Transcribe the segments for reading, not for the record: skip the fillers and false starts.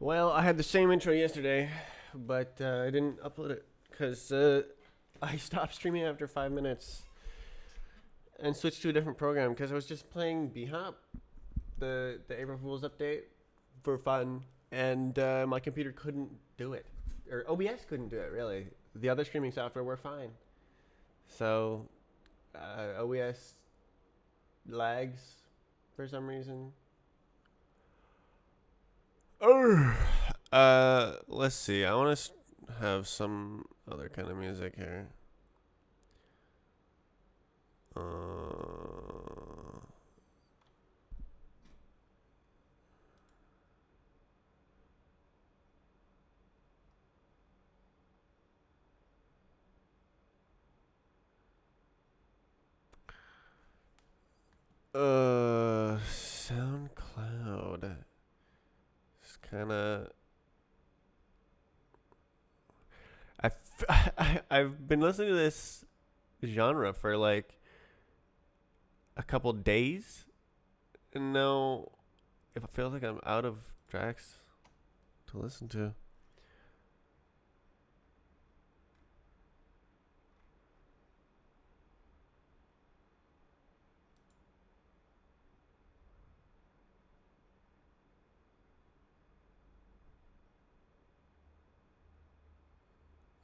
Well, I had the same intro yesterday, but I didn't upload it because I stopped streaming after 5 minutes and switched to a different program because I was just playing Bhop, the April Fool's update, for fun, and my computer couldn't do it, or OBS couldn't do it. Really, the other streaming software were fine, so OBS lags for some reason. Oh, let's see. I want to have some other kind of music here. Uh, SoundCloud. It's kind of. I've been listening to this genre for like a couple days, and now if it feels like I'm out of tracks to listen to.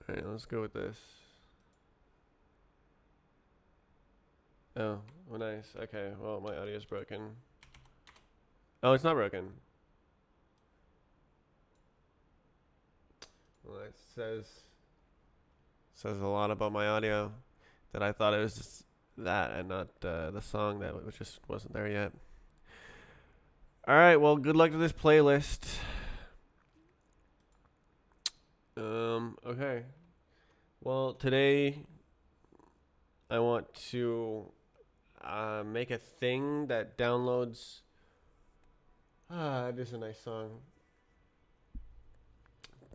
All right, let's go with this. Oh, well, nice. Okay, well, my audio's broken. Oh, it's not broken. Well, it says a lot about my audio that I thought it was just that and not the song that just wasn't there yet. All right, well, good luck to this playlist. Okay. Well, today I want to make a thing that downloads. This is a nice song.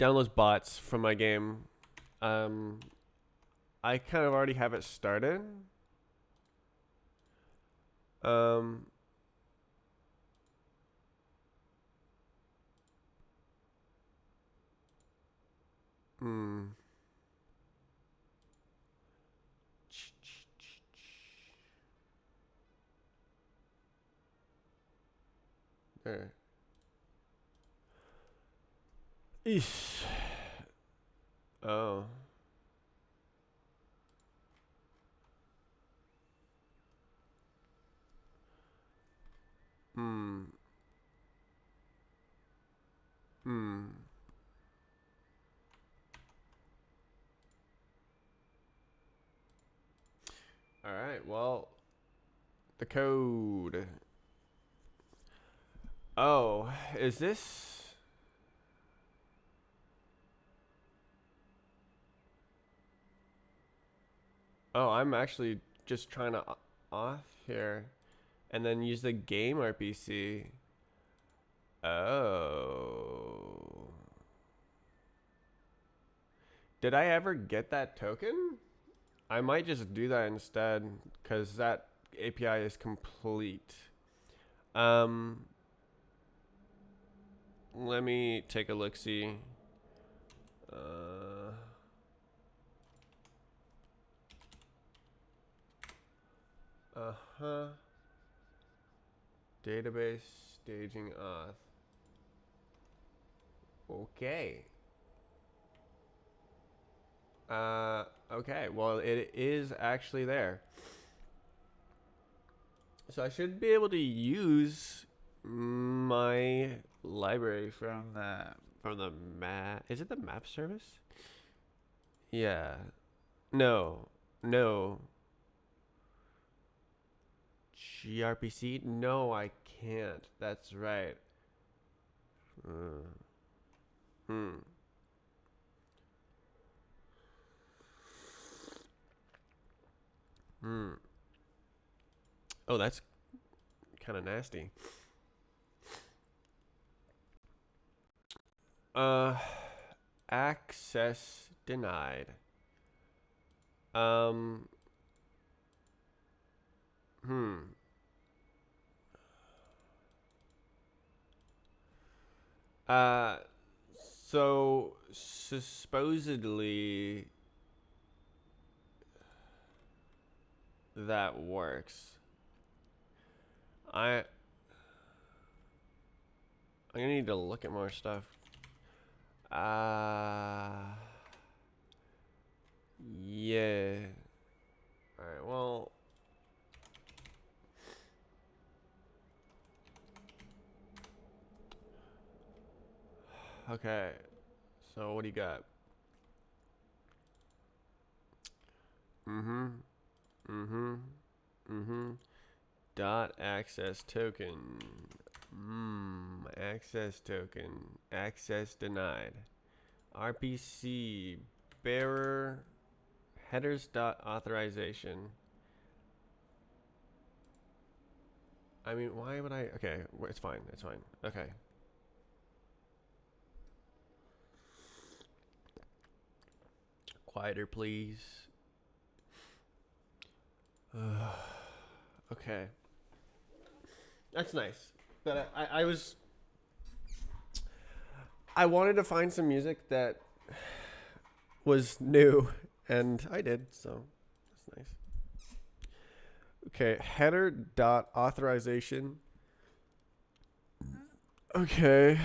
Downloads bots from my game. I kind of already have it started. Um, hmm. There. Eesh. Oh. Hmm. Hmm. All right. Well, the code. Oh, is this? Oh, I'm actually just trying to off here, and then use the game RPC. Oh. Did I ever get that token? I might just do that instead, because that API is complete. Um, Let me take a look. See. Uh, huh. Database staging auth. Okay. Okay. Well, it is actually there. So I should be able to use my library from the map. Is it the map service? Yeah. No. No. gRPC? No, I can't. That's right. Uh, hmm. Hmm. Oh, that's kind of nasty. Uh, Access denied. Um. Hmm. Uh. So supposedly that works. I I'm gonna need to look at more stuff. Yeah. All right. Well. Okay. So what do you got? Mm-hmm. Mm-hmm. Mm-hmm. Dot access token. Access token. Access denied. RPC bearer headers dot authorization. I mean, why would I? Okay, it's fine. It's fine. Okay. Quieter, please. Okay. That's nice. But I was. I wanted to find some music that was new, and I did, so that's nice. Okay, header dot authorization. Okay,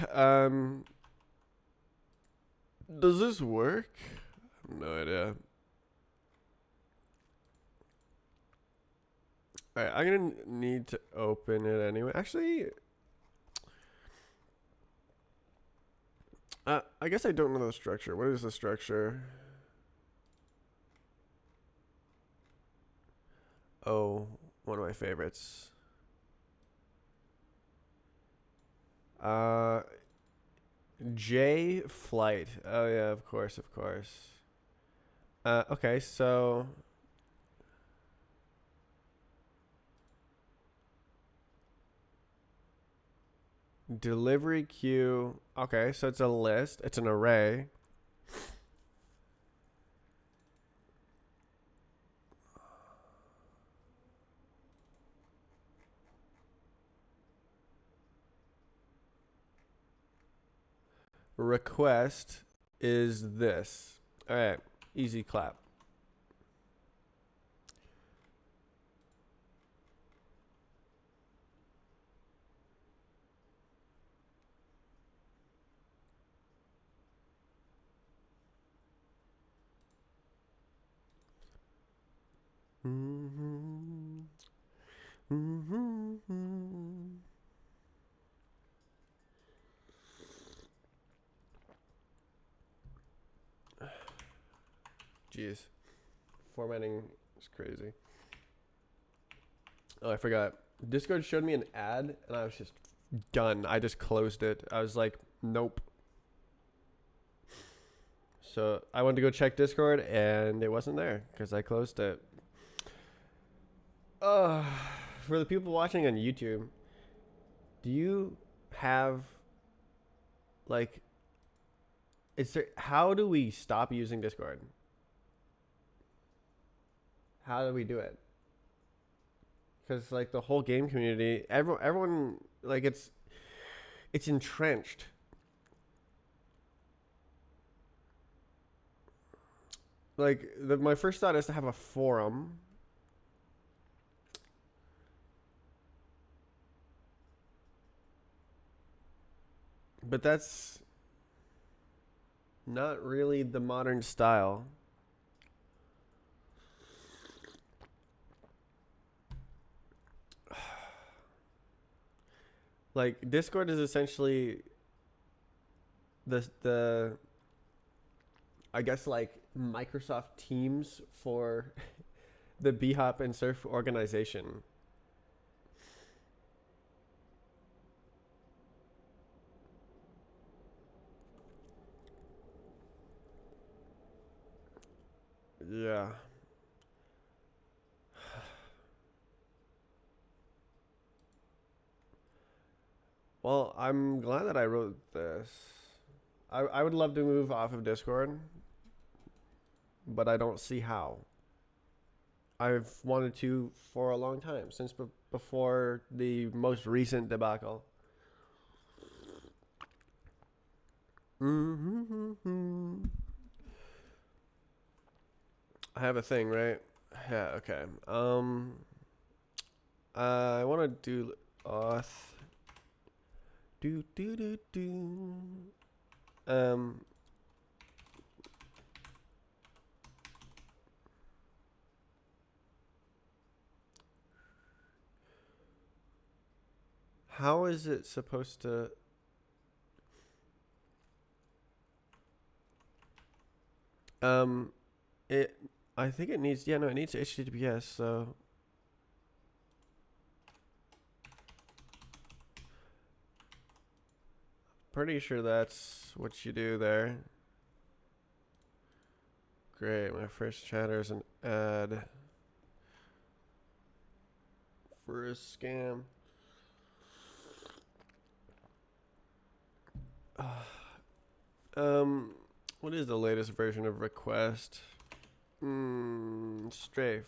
does this work? I have no idea. Alright, I'm gonna need to open it anyway. Actually, I guess I don't know the structure. What is the structure? Oh, one of my favorites. Uh, J flight. Oh yeah, of course, of course. Okay, so delivery queue. Okay, so it's a list. It's an array. Request is this. All right, easy clap. Mm-hmm. Mm-hmm. Jeez, formatting is crazy. Oh, I forgot. Discord showed me an ad, and I was just done. I just closed it. I was like, nope. So I went to go check Discord, and it wasn't there because I closed it. Uh, for the people watching on YouTube, do you have like, is there? How do we stop using Discord? How do we do it? Because like the whole game community, everyone like it's entrenched. Like my first thought is to have a forum, but that's not really the modern style. Like Discord is essentially the I guess like Microsoft Teams for the Bhop and Surf organization. Yeah. Well, I'm glad that I wrote this. I would love to move off of Discord, but I don't see how. I've wanted to for a long time, since before the most recent debacle. Mm-hmm. I have a thing, right? Yeah. Okay. I want to do auth. Do do do do. Um. How is it supposed to? Um. It. I think it needs. Yeah. No. It needs HTTPS. So. Pretty sure that's what you do there. Great. My first chatter is an ad for a scam. Um. What is the latest version of request? Strafe.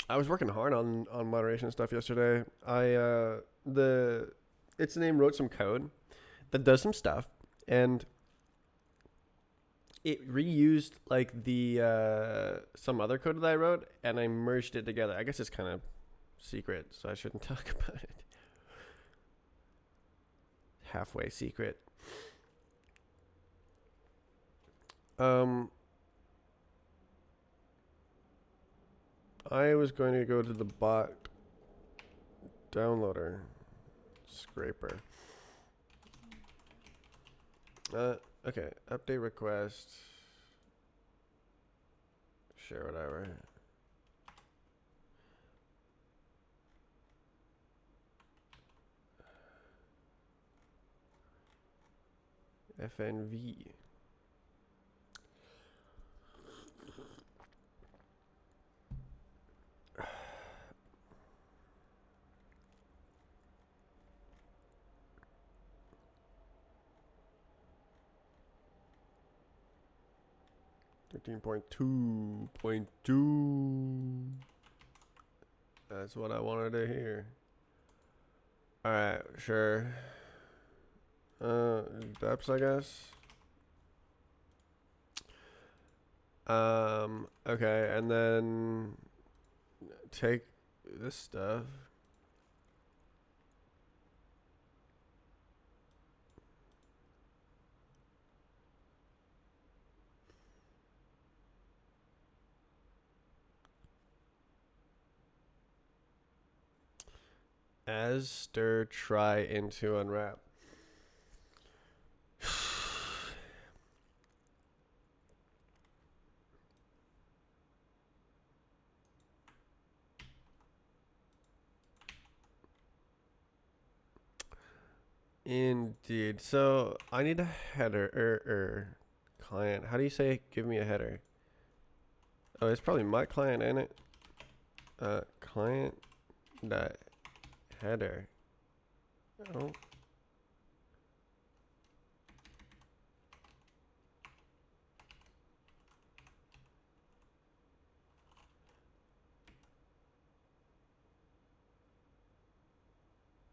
I was working hard on moderation stuff yesterday. Its name wrote some code that does some stuff, and it reused like the some other code that I wrote, and I merged it together. I guess it's kind of secret, so I shouldn't talk about it. Halfway secret. Um, I was going to go to the bot downloader scraper. Okay, update request. Sure, whatever. FNV. Thirteen 13.2.2. That's what I wanted to hear. All right, sure. Depths, I guess. Okay, and then take this stuff. As stir try into unwrap. Indeed. So I need a header client. How do you say give me a header? Oh, it's probably my client, ain't it? Client dot header. Oh.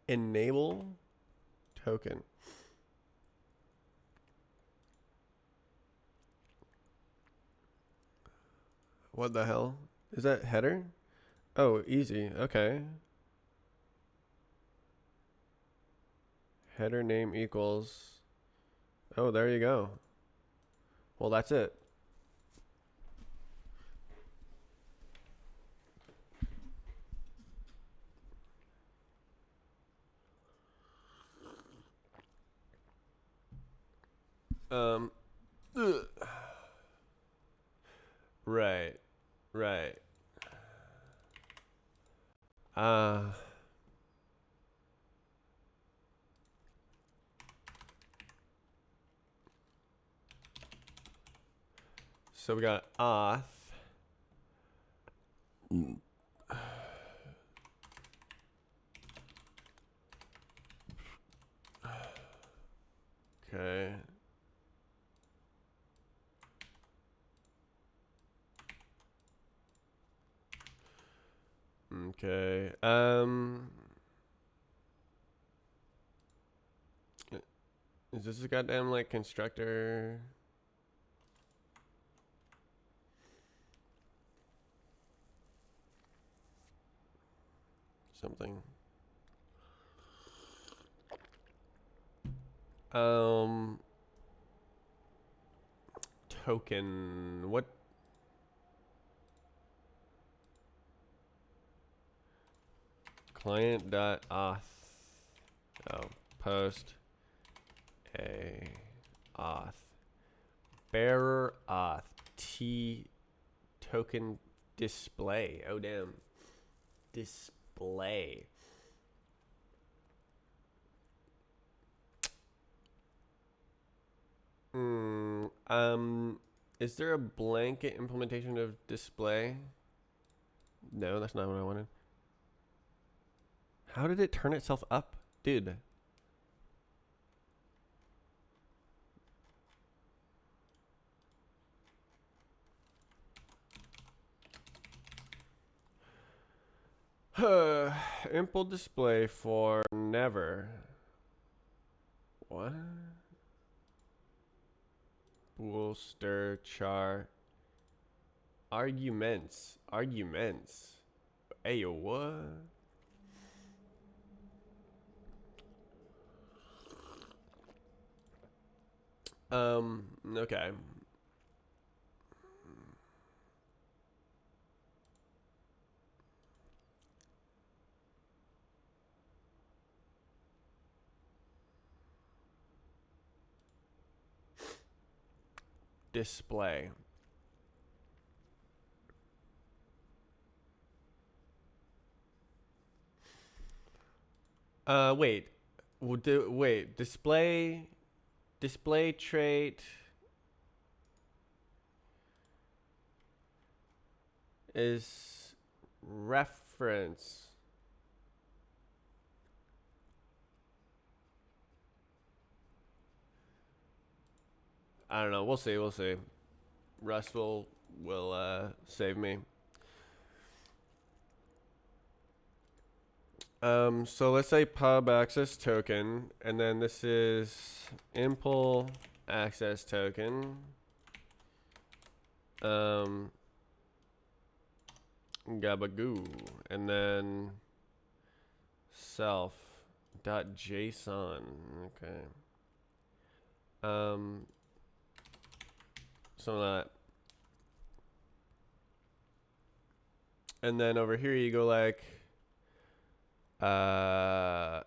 Enable token. What the hell? Is that header? Oh, easy. Okay. Header name equals. Oh, there you go. Well, that's it. Um. Ugh. Right. Right. Uh. So we got auth. Okay. Okay. Is this a goddamn like constructor? Something. Token. What? Client.auth. Oh, post a auth. Bearer auth. T token display. Oh, damn. Display. Is there a blanket implementation of display? No, that's not what I wanted. How did it turn itself up? Dude. Impl display for never. What? Bool, stir, char. Arguments. Arguments. Hey, what? Okay. Display. Wait. Wait. Display trait is reference. I don't know. We'll see. We'll see. Rust will save me. So let's say pub access token, and then this is impl access token. Gabagoo, and then self dot JSON. Okay. Some of that. And then over here you go like auth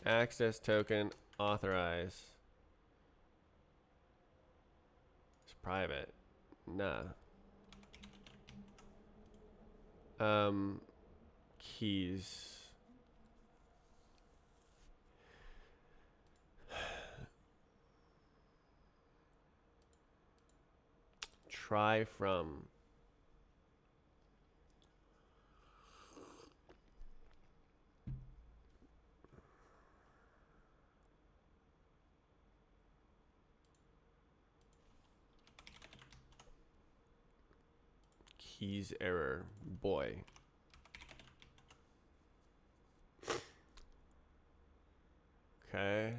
access token authorize. It's private. Nah. Keys. Try from. Keys error. Boy. Okay.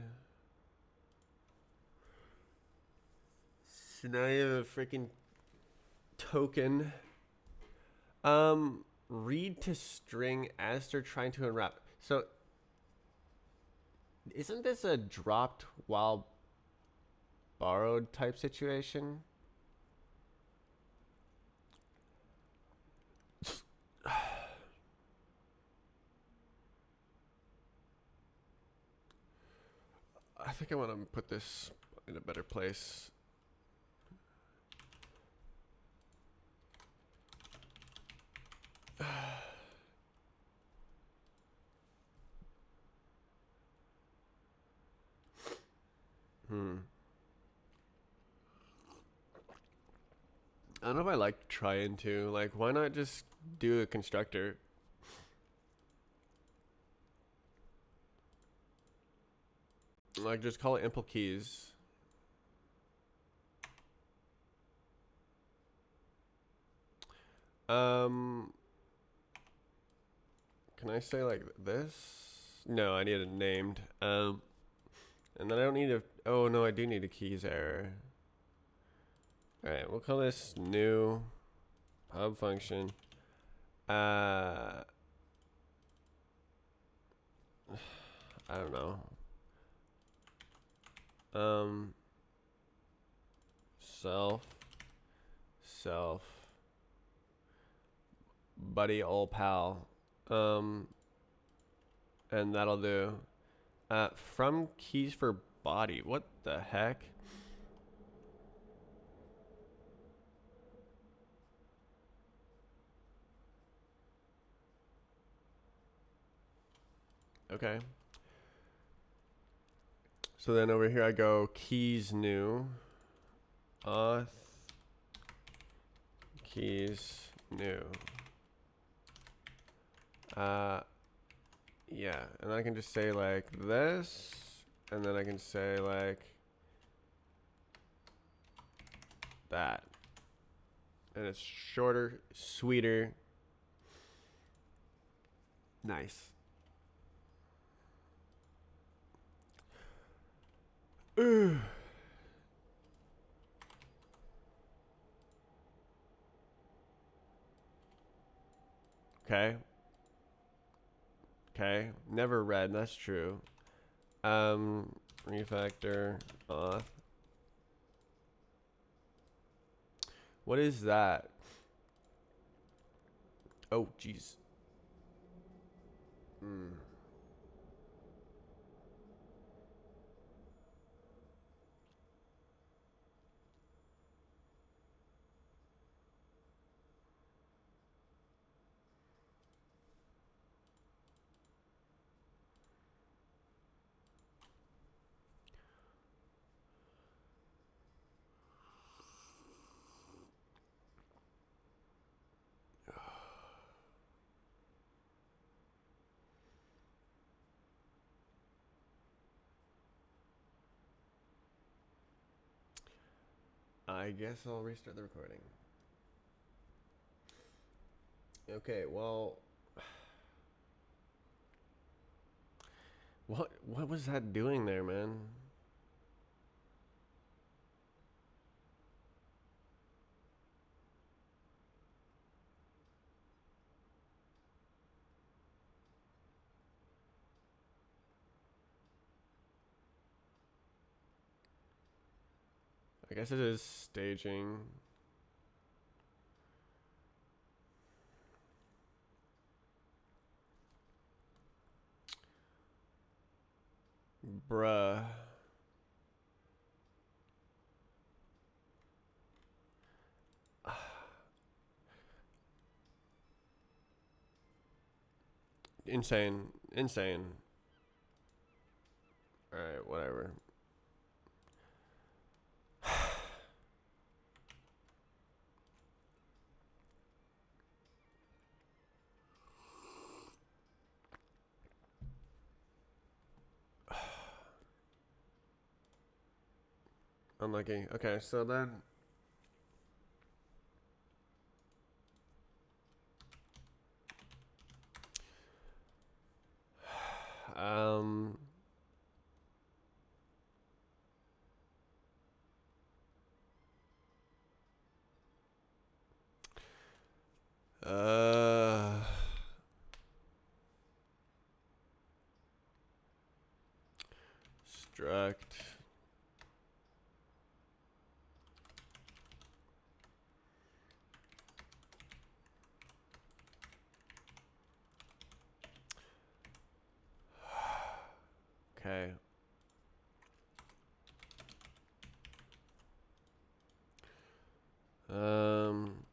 So now you have a freaking token. Read to string as they're trying to unwrap. So isn't this a dropped while borrowed type situation? I think I want to put this in a better place. I don't know if I like trying to. Like, why not just do a constructor? Like, just call it impl keys. Can I say like this? No, I need it named. And then I don't need a. Oh no, I do need a keys error. All right, we'll call this new hub function. I don't know. Self, buddy, old pal. And that'll do. From keys for body. What the heck? Okay. So then over here I go keys new. Auth keys new. Yeah, and I can just say like this, and then I can say like that. And it's shorter, sweeter. Nice. Okay. Okay. Never read, that's true. Refactor auth. What is that? Oh, jeez. I guess I'll restart the recording. Okay, well, what was that doing there, man? I guess it is staging. Bruh. Insane. Insane. Alright, whatever. Unlucky. Okay, so then um uh struct okay. Um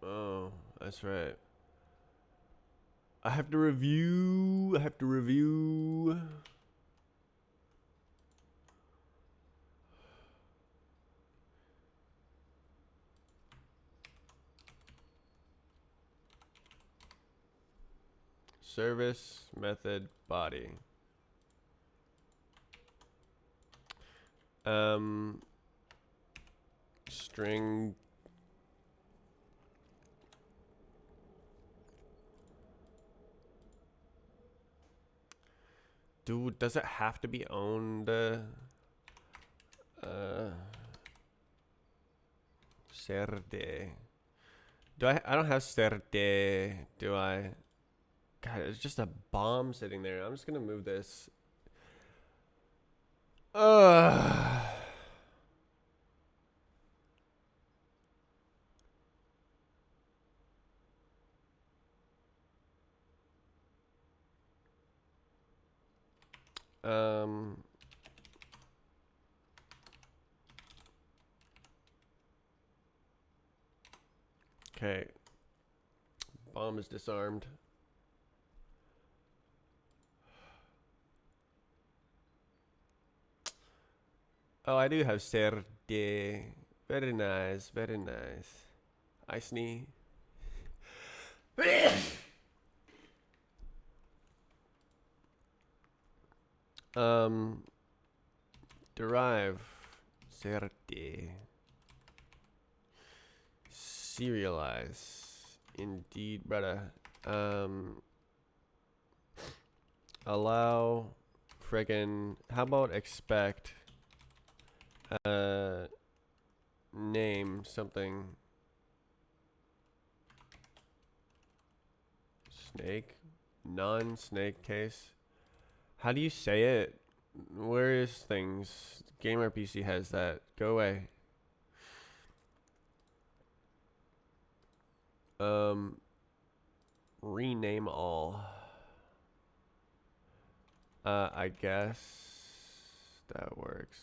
oh, that's right. I have to review. Service method body. String. Dude, does it have to be owned? Serde. Do I don't have Serde, do I? God, it's just a bomb sitting there. I'm just gonna move this. Ugh. Um. Okay. Bomb is disarmed. Oh, I do have Serde. Very nice, very nice. I sneeze. um, derive Serde. Serialize. Indeed, brother. Allow friggin' how about expect name something snake non-snake case. How do you say it? Where is things? Gamer PC has that. Go away. Rename all. I guess that works.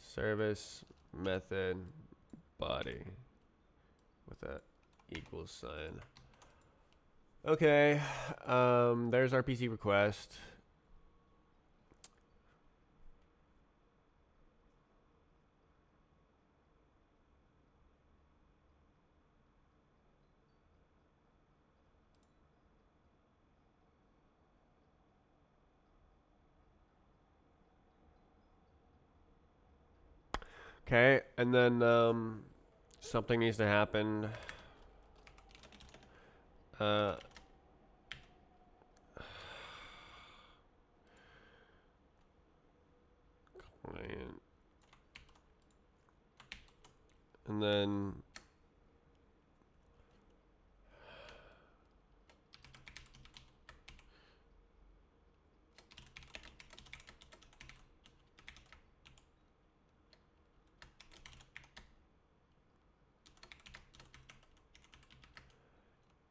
Service method body with a equals sign. Okay, there's our PC request. Okay, and then something needs to happen. Client. And then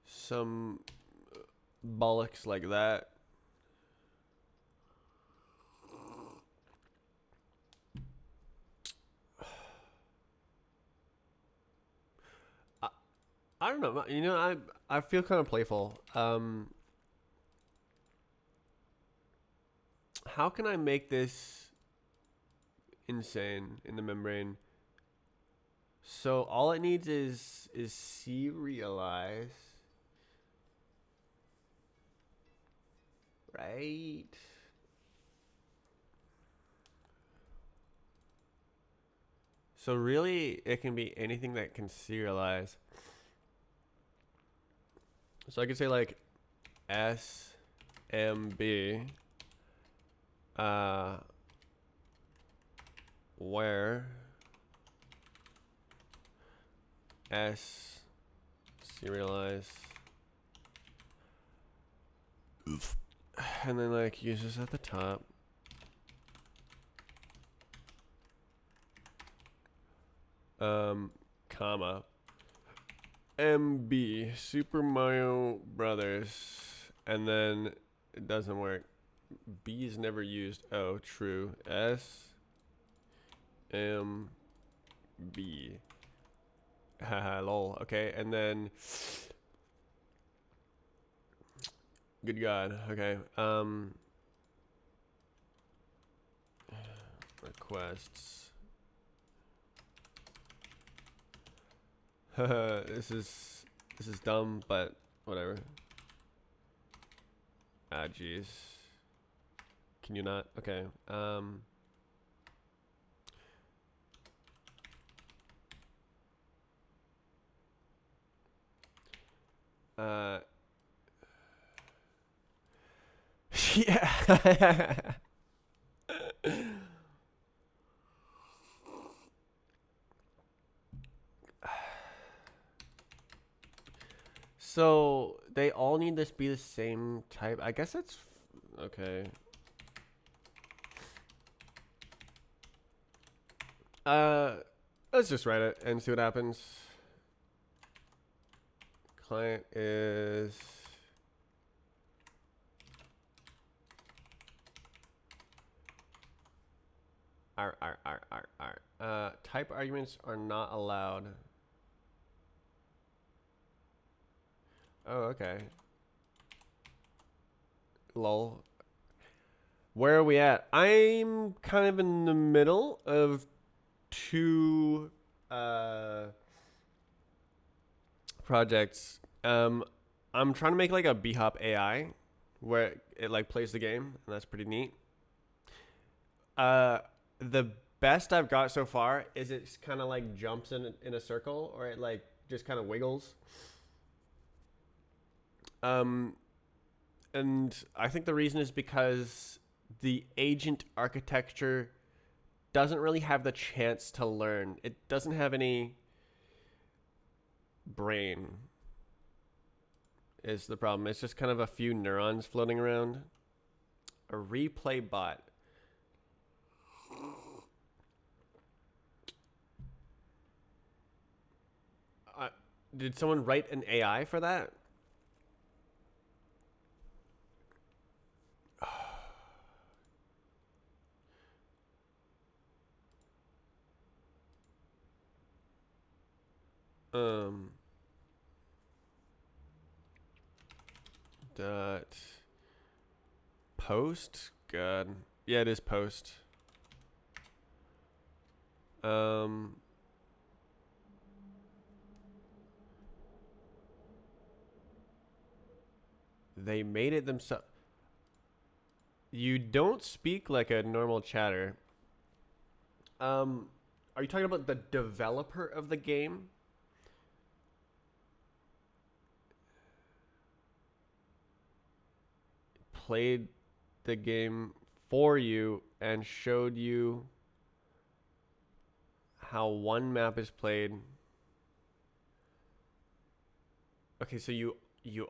some bollocks like that. I don't know. You know, I feel kind of playful. How can I make this insane in the membrane? So all it needs is serialize, right? So really, it can be anything that can serialize. So I could say like SMB, where S serialize, and then like use this at the top. Comma MB Super Mario Brothers, and then it doesn't work. B is never used. Oh, true. S M B. Haha, lol. Okay, and then good God. Okay. Requests. this is dumb, but whatever. Ah, jeez. Can you not? Okay. Uh, yeah. So they all need to be the same type. I guess that's okay. Uh, let's just write it and see what happens. Client is type arguments are not allowed. Oh, okay. Lol. Where are we at? I'm kind of in the middle of two projects. I'm trying to make like a Bhop AI where it like plays the game, and that's pretty neat. Uh, the best I've got so far is it's kind of like jumps in a circle, or it like just kind of wiggles. Um, and I think the reason is because the agent architecture doesn't really have the chance to learn. It doesn't have any brain. Is the problem? It's just kind of a few neurons floating around. A replay bot. Uh, did someone write an AI for that? Um. Dot post. God. Yeah, it is post. Um. They made it themselves. You don't speak like a normal chatter. Are you talking about the developer of the game? Played the game for you and showed you how one map is played. Okay, so you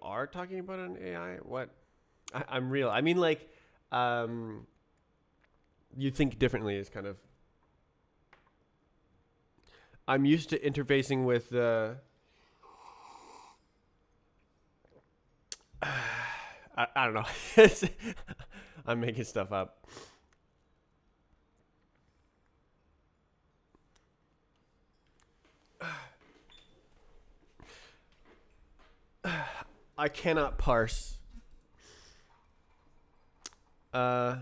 are talking about an AI? What? I'm real. I mean, like, um, you think differently is kind of. I'm used to interfacing with. I don't know. I'm making stuff up. I cannot parse. Uh,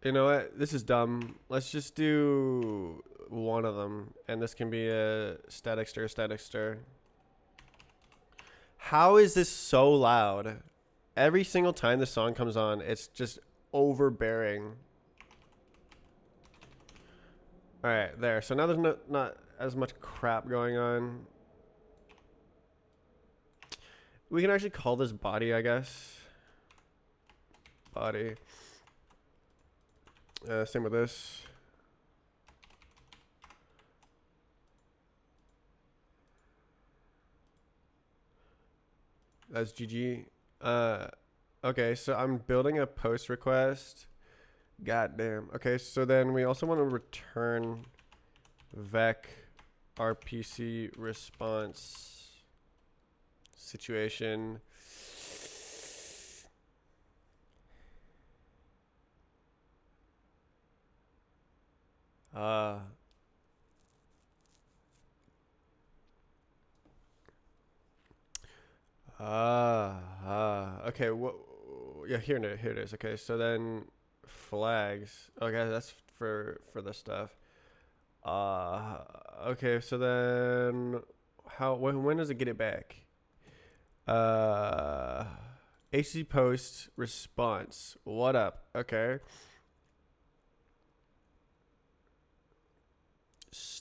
you know what? This is dumb. Let's just do one of them, and this can be a static stir, static stir. How is this so loud? Every single time the song comes on, it's just overbearing. All right, there. So now there's not as much crap going on. We can actually call this body, I guess. Body. Same with this. That's GG. Okay, so I'm building a post request. God damn. Okay, so then we also want to return vec rpc response situation. Okay. Yeah, here it is. Okay, so then flags. Okay, that's for the stuff. Okay, so then when does it get it back? Uh, HTTP post response. What up? Okay.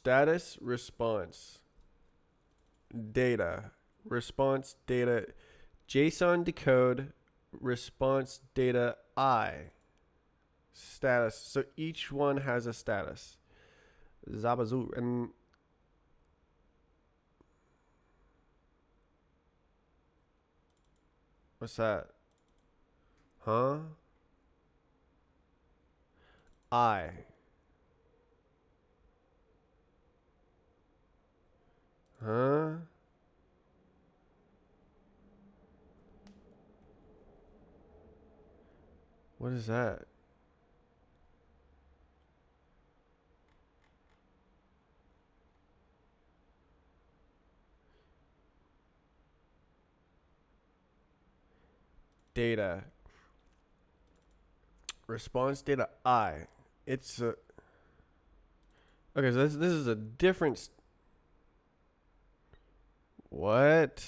status response data response data JSON decode response data I status. So each one has a status. Zabazoo. And what's that? Huh? I. Huh? What is that? Data. Response data I. It's a. Okay, so this is a different. What?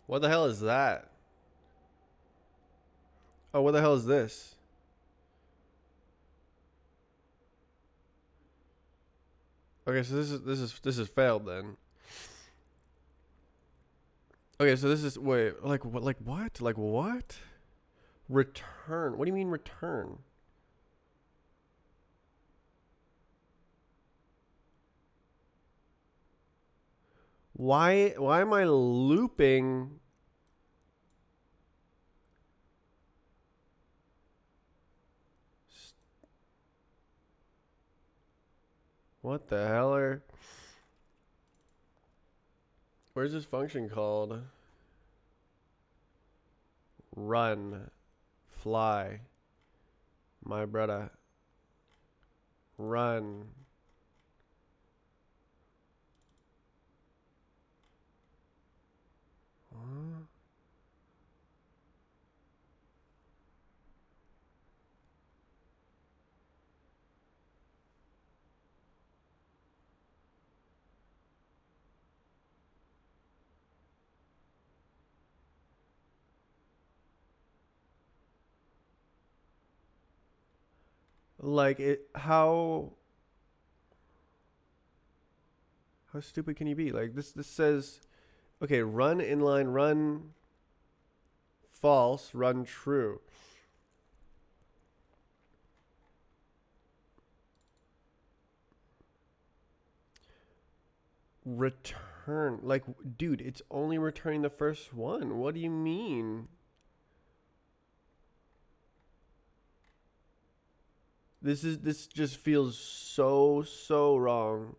What the hell is that? Oh, what the hell is this? Okay, so this is failed then. Okay, so this is wait, like what Like what? Return. What do you mean return? Why am I looping? What the hell are? Where's this function called? Run, fly, my brother. Run. Huh? Like it? How stupid can you be? Like this says, okay, run inline, run false, run true. Return, like, dude, it's only returning the first one. What do you mean? This just feels so wrong.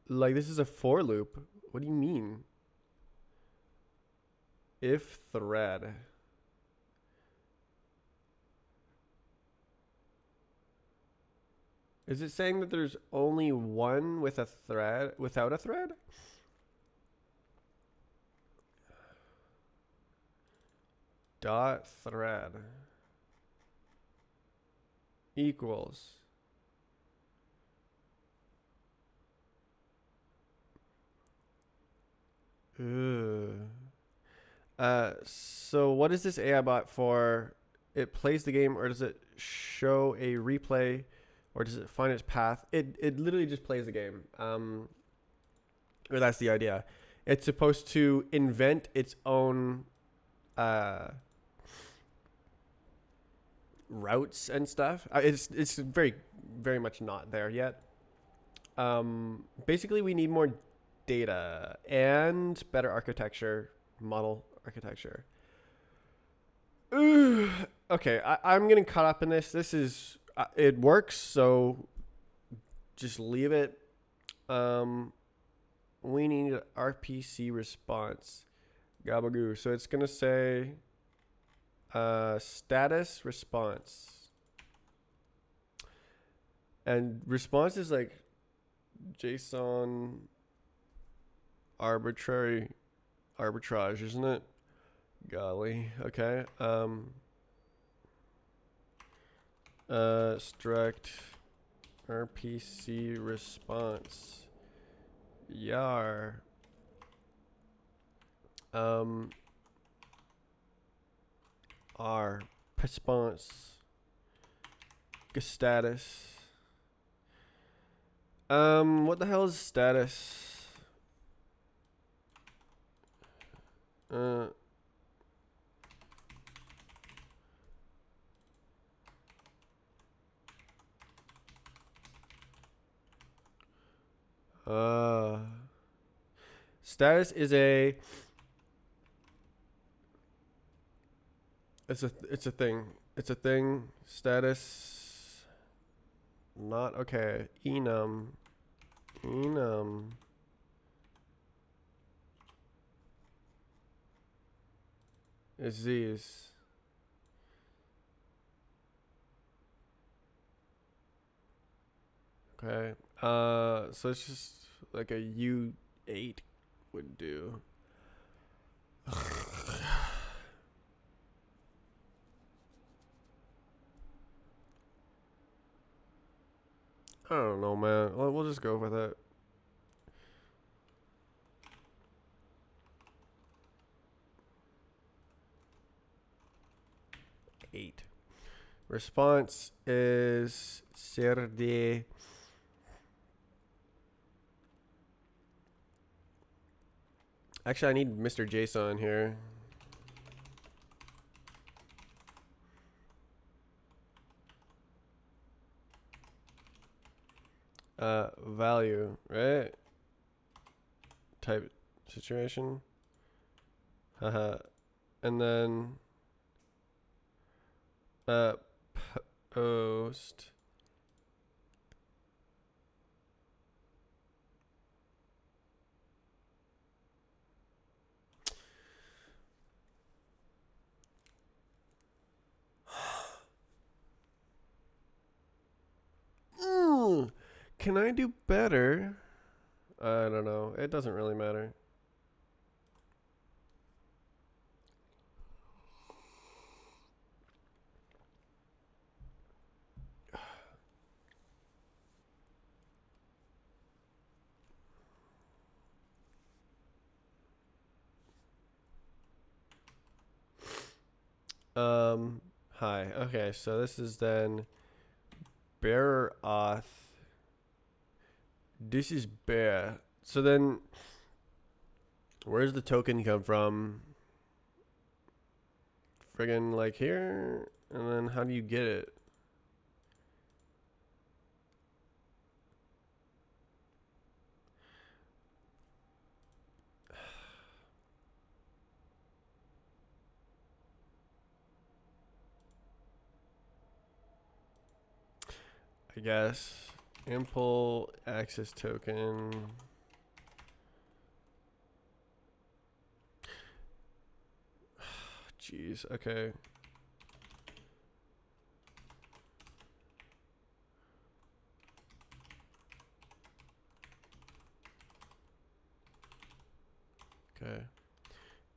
Like this is a for loop. What do you mean? If thread. Is it saying that there's only one with a thread without a thread? Dot thread equals. Ugh. So what is this AI bot for? It plays the game, or does it show a replay, or does it find its path? It literally just plays the game. Or that's the idea. It's supposed to invent its own routes and stuff. It's very much not there yet. Basically, we need more data and better architecture, model architecture. Ooh, okay, I'm getting caught up in this. This is it works, so just leave it. we need an RPC response. Gabagoo. So it's gonna say status response. And response is like JSON arbitrage, isn't it? Golly. Okay. Struct RPC response. Yar. R response. Status. What the hell is status? Uh. Status is a. It's a thing. It's a thing. Status. Not okay. Enum. Is these. Okay. So it's just like a U8 would do. I don't know, man. We'll just go with it. Eight. Response is Serde. Actually, I need Mr. JSON here. Value, right? Type situation. Haha. And then post. Can I do better? I don't know. It doesn't really matter. Hi. Okay, so this is then bearer auth. This is bear. So then, where's the token come from? Friggin' like here, and then how do you get it? I guess impl access token. Jeez. Okay. Okay.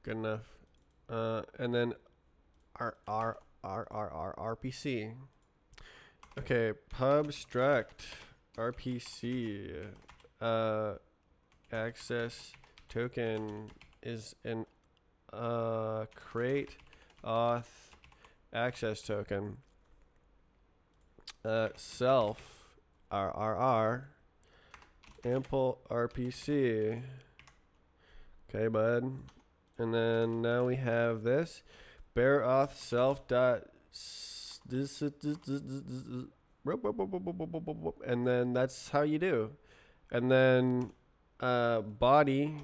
Good enough. And then RPC. Okay, pub struct RPC access token is an create auth access token. Self RRR ample RPC. Okay, bud. And then now we have this bear auth self dot this and then that's how you do. And then body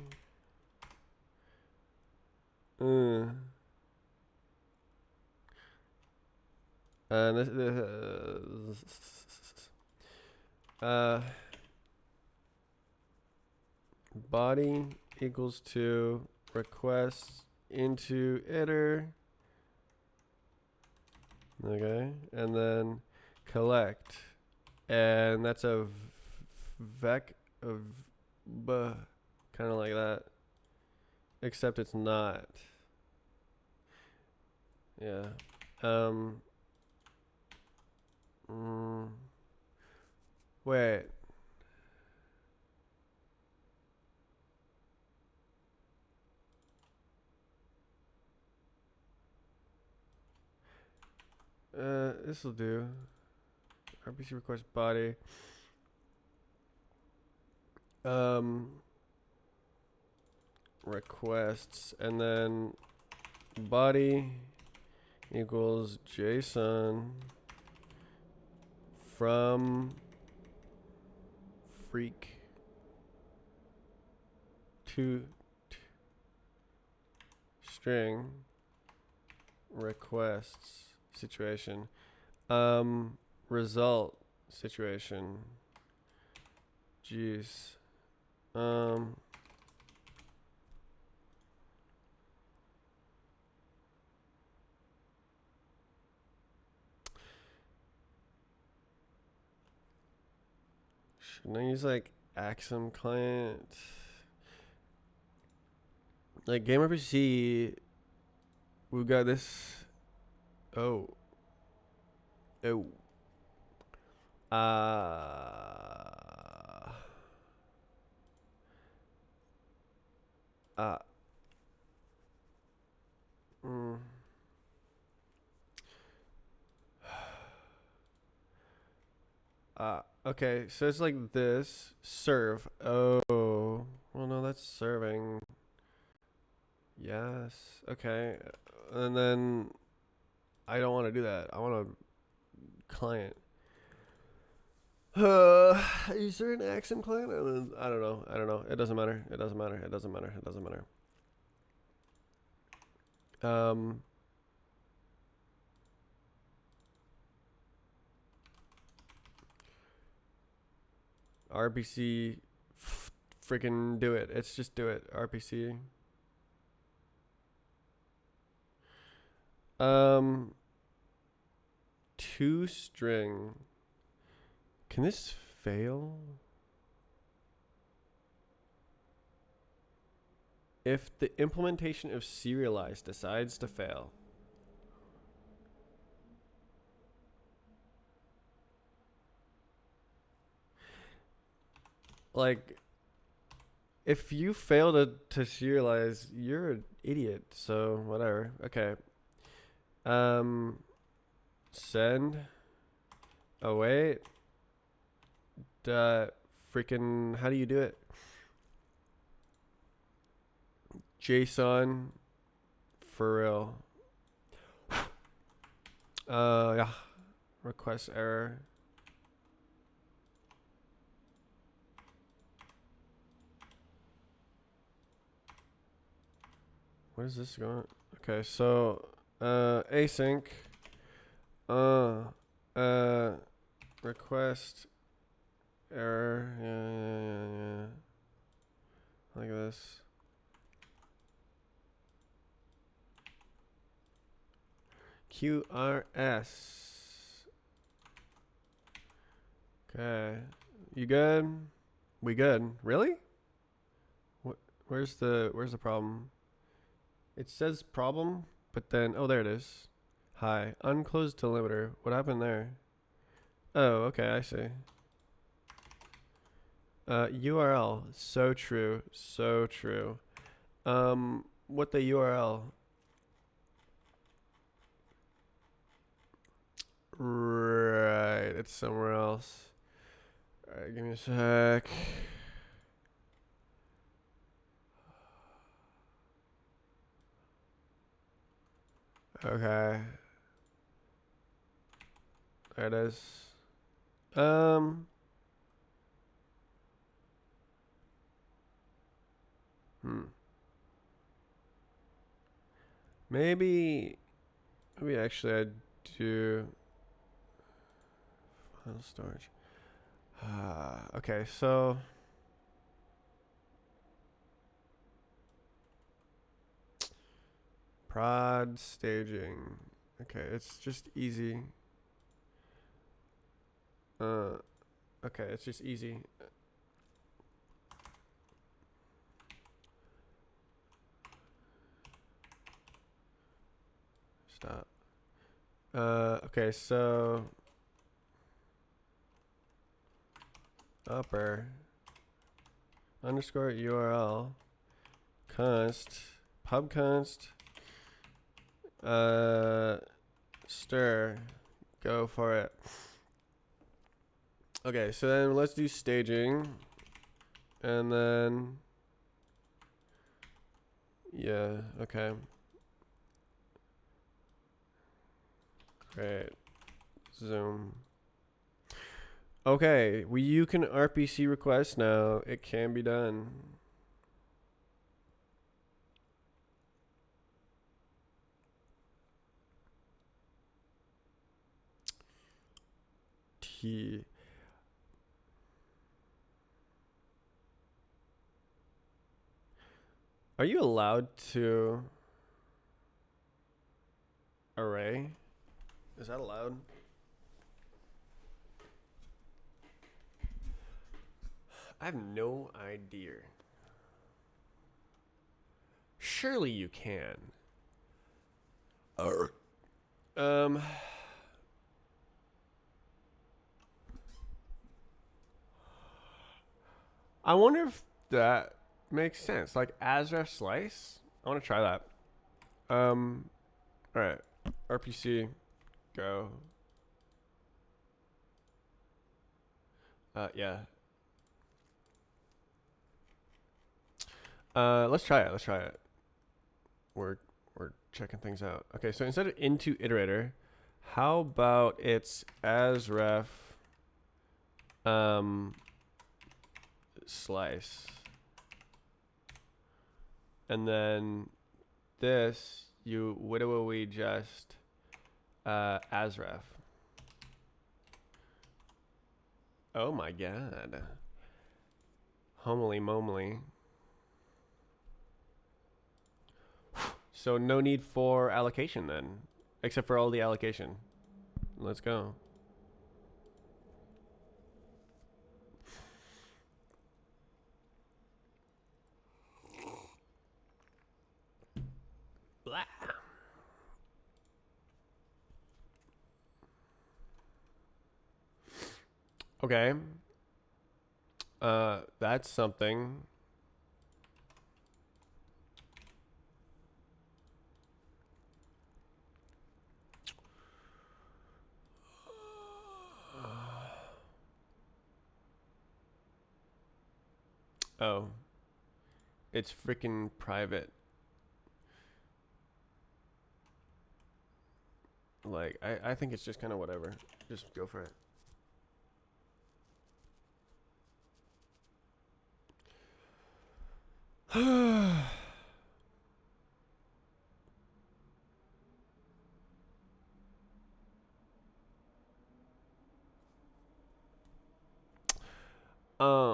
body equals to request into iter. Okay, and then collect, and that's a vec of kind of like that, except it's not. Yeah. Mm, wait. This will do. RPC request body. Requests, and then body equals JSON from freak to string requests situation. Result situation. Jeez. Shouldn't I use like Axum client? Like GamerPC, we've got this. Oh. Oh. Uh. Uh. Mm. Okay, so it's like this. Serve. Oh. Well, no, that's serving. Yes. Okay. And then I don't want to do that. I want a client. Is there an accent client? I don't know. I don't know. It doesn't matter. It doesn't matter. It doesn't matter. It doesn't matter. RPC, freaking do it. It's just do it. RPC. To string. Can this fail? If the implementation of serialize decides to fail. Like, if you fail to serialize, you're an idiot. So whatever. Okay. Send. Oh wait. Freaking. How do you do it? JSON. For real. Yeah. Request error. Where's this going? Okay, so async. Request error. Yeah. Like this. QRS. Okay. You good? We good? Really? Where's the problem? It says problem, but then oh there it is. Hi. Unclosed delimiter. What happened there? Oh, okay, I see. URL. So true. So true. What the URL? Right, it's somewhere else. Alright, give me a sec. Okay. There it is. Maybe actually I do file storage. Okay, so Prod staging. Okay, it's just easy. Okay, it's just easy. Stop. Okay, so upper underscore URL const pub const stir, go for it. Okay, so then let's do staging, and then yeah, okay, great, zoom. Okay, you can RPC request now. It can be done. Are you allowed to array? Is that allowed? I have no idea. Surely you can. I wonder if that makes sense. Like Azref slice. I want to try that. All right. RPC, go. Yeah. Let's try it. Let's try it. We're checking things out. Okay, so instead of into iterator, how about it's Azref slice, and then this what do we just Azref. Oh my god. Homily momily. So no need for allocation then, except for all the allocation. Let's go. Blah. Okay. That's something. Oh. It's freaking private. Like, I think it's just kind of whatever. Just go for it. Oh.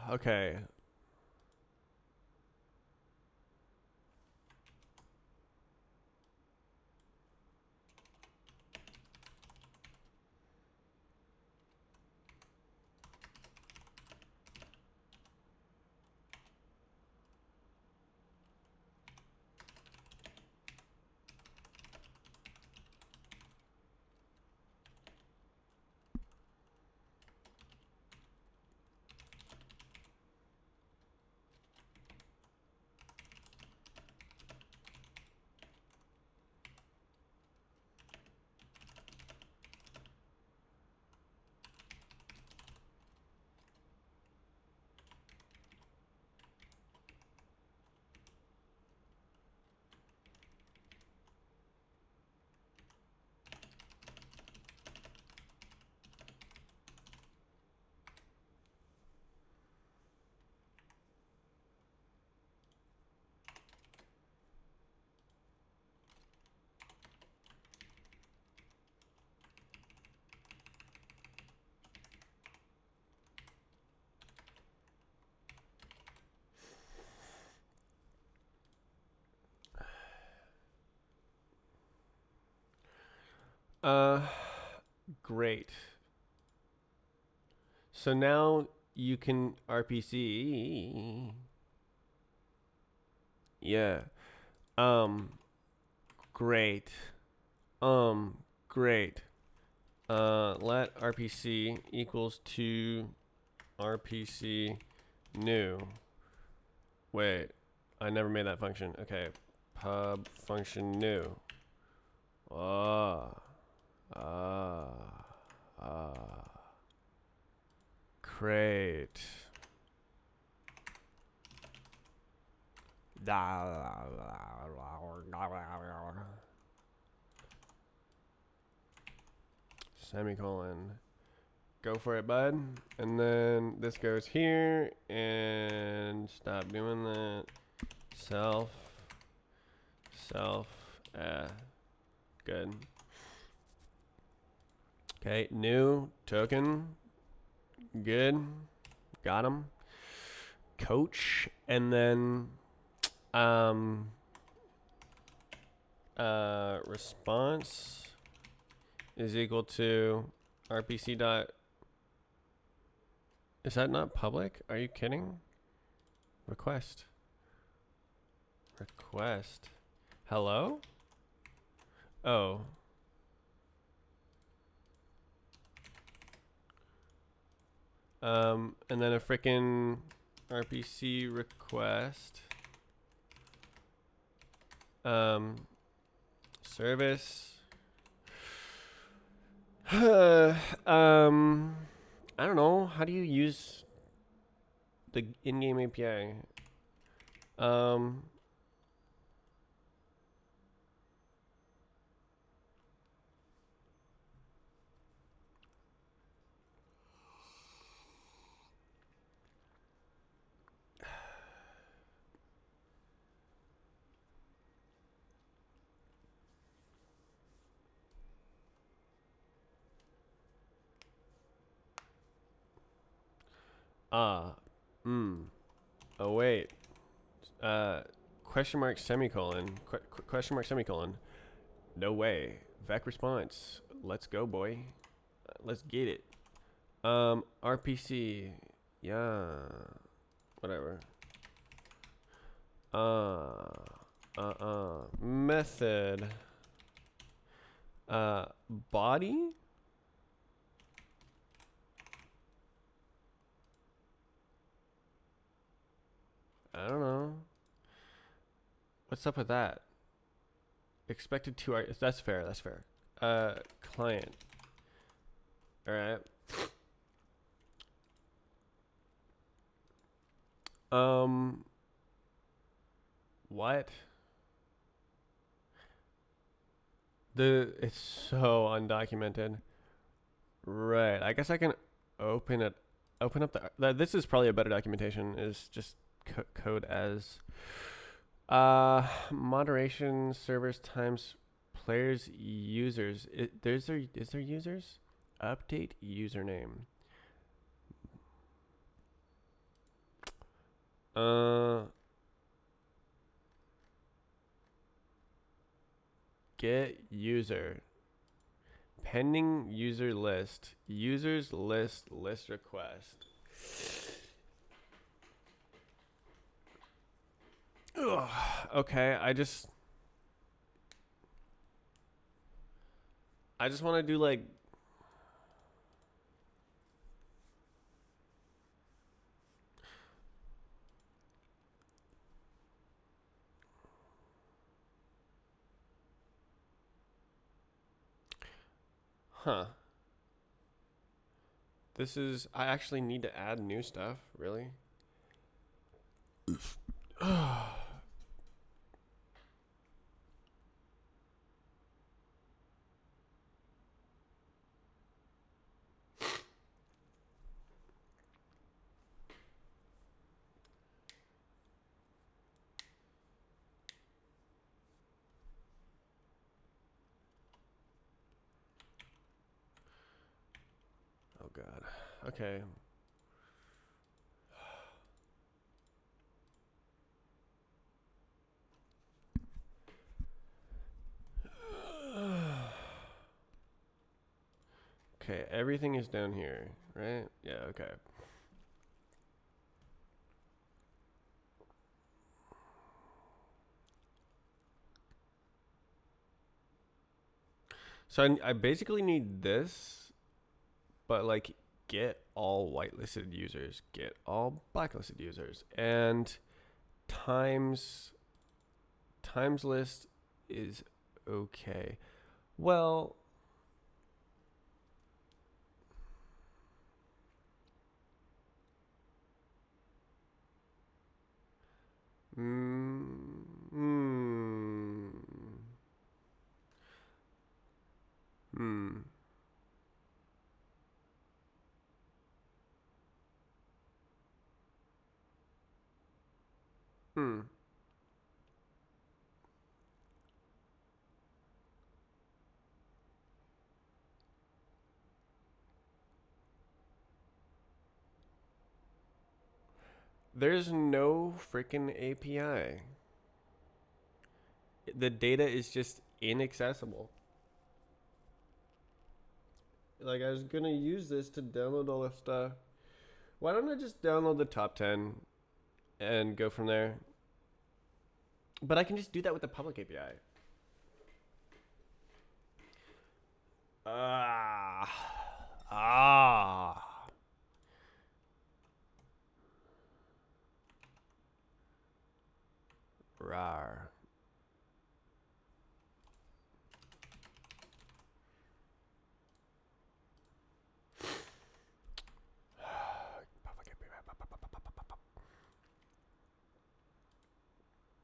Okay. Uh, great. So now you can RPC. Yeah. Um, great. Great. Let RPC equals to RPC new. Wait, I never made that function. Okay, pub function new. Ah, ah, ah. Great. Semicolon. Go for it, bud. And then this goes here, and stop doing that. Self, good. Okay, new token, good, got him. Coach, and then um, response is equal to RPC dot. Is that not public? Are you kidding? Request. Hello? Oh. And then a frickin' RPC request. Service. I don't know. How do you use the in-game API? Um, ah, oh wait. Question mark semicolon. Question mark semicolon. No way. Vec response. Let's go, boy. Let's get it. RPC. Yeah. Whatever. Method. Body. I don't know. What's up with that? Expected to. That's fair. That's fair. Client. All right. What? It's so undocumented. Right. I guess I can open it. Open up this is probably a better documentation. Is just code as moderation servers times players users. Is there users? Update username. Get user. Pending user list. Users list request. Ugh. Okay, I just want to do like I actually need to add new stuff, really? Oh god. Okay. Okay, everything is down here, right? Yeah, okay. So I basically need this, but like get all whitelisted users, get all blacklisted users, and times times list is okay. Well, mm, mm, mm, mm. There's no freaking API. The data is just inaccessible. Like I was gonna use this to download all the stuff. Why don't I just download the top 10 and go from there? But I can just do that with the public API. Ah. Ah. Rar.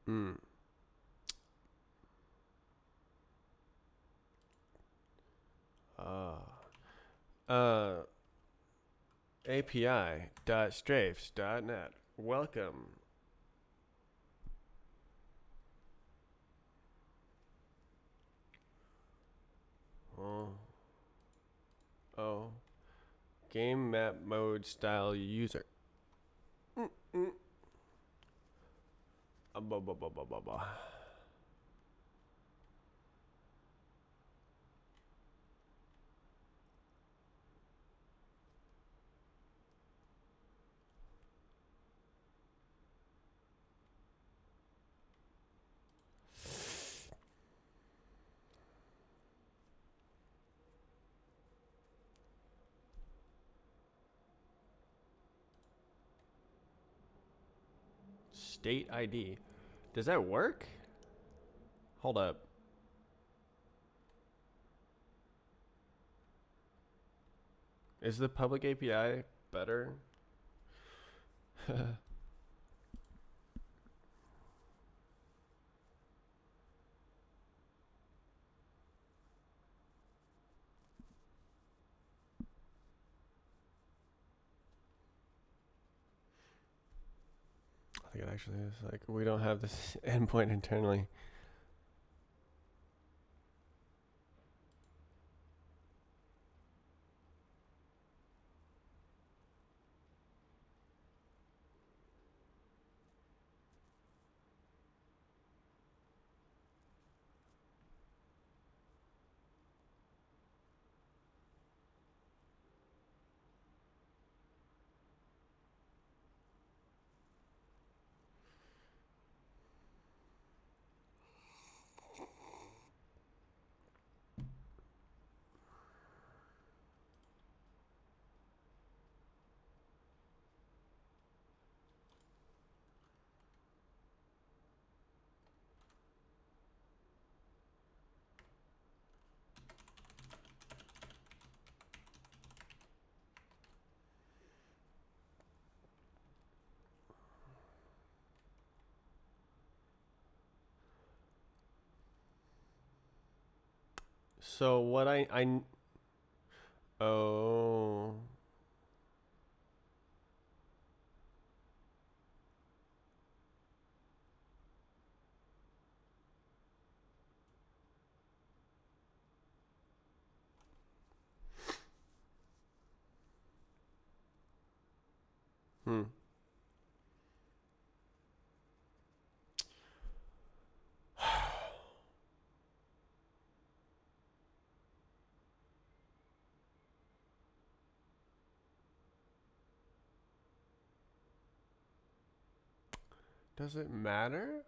Mm. Uh, API.strafes.net. Welcome. Oh. Oh. Game map mode style user. Mm. Blah, blah, blah, blah, blah, blah. State ID. Does that work? Hold up. Is the public API better? I think it actually is. Like, we don't have this endpoint internally. So what oh. Hmm. Does it matter?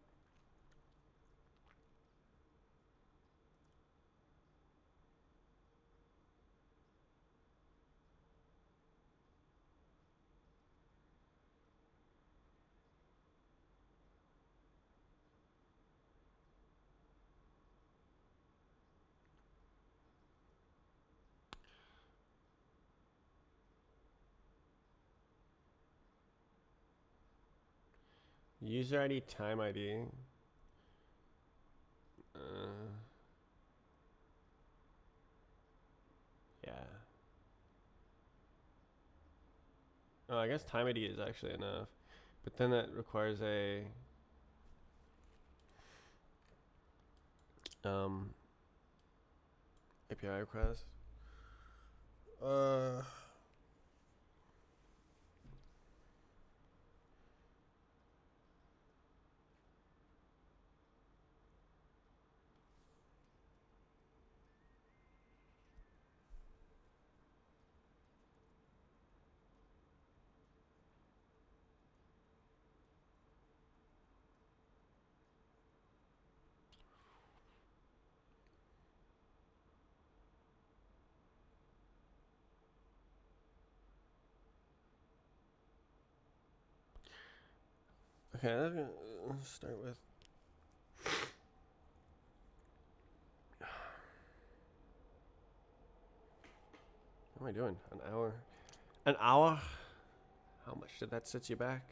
User ID, time ID. Yeah. Oh, I guess time ID is actually enough. But then that requires a um, API request. Okay, let's start with. What am I doing? An hour? An hour? How much did that set you back?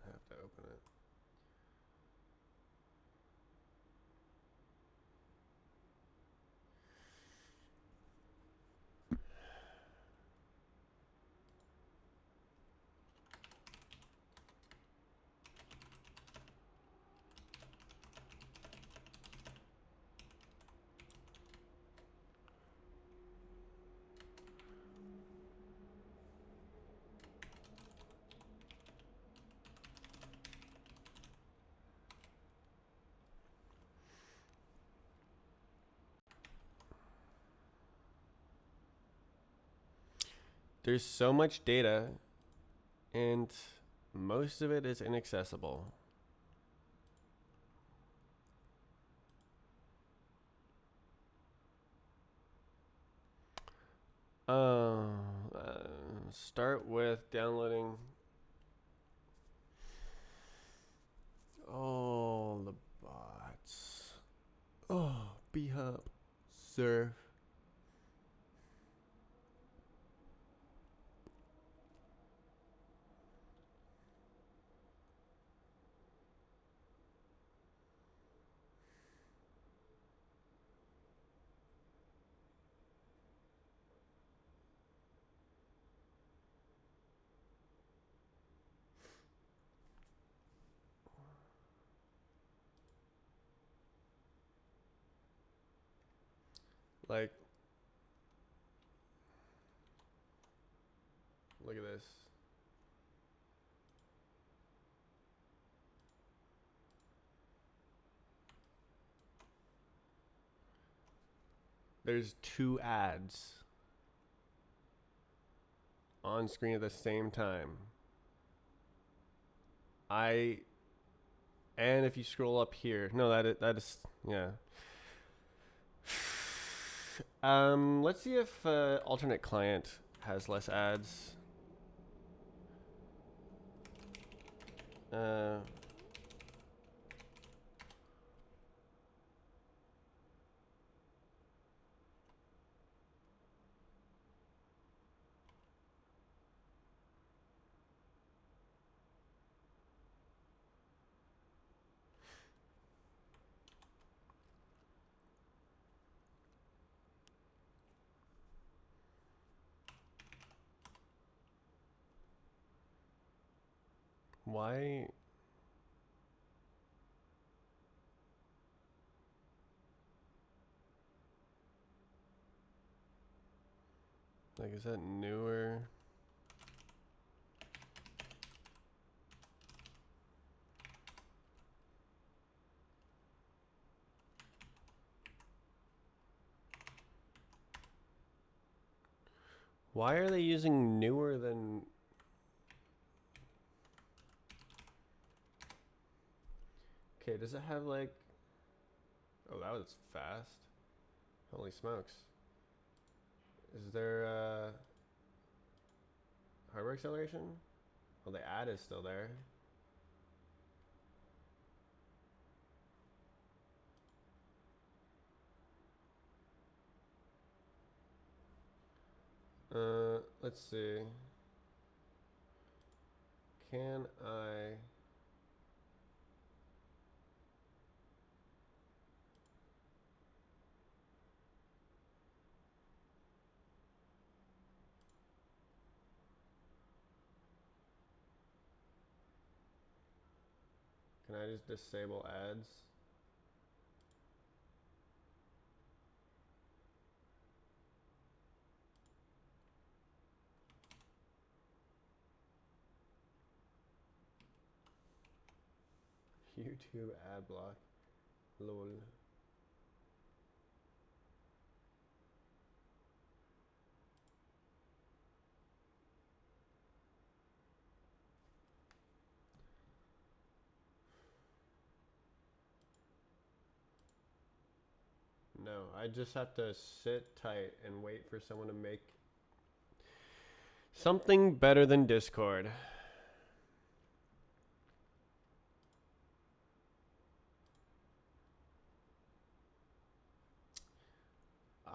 I have to open it. There's so much data, and most of it is inaccessible. Uh, Start with downloading all the bots. Oh, Bhop, Surf. Like, look at this. There's 2 ads on screen at the same time. And if you scroll up here, no, that is yeah. Let's see if alternate client has less ads. Uh, why? Like, is that newer? Why are they using newer than... Okay, does it have like... Oh, that was fast. Holy smokes. Is there hardware acceleration? Well, the add is still there. Let's see. Can I... Can I just disable ads? YouTube ad block. Lol. No, I just have to sit tight and wait for someone to make something better than Discord.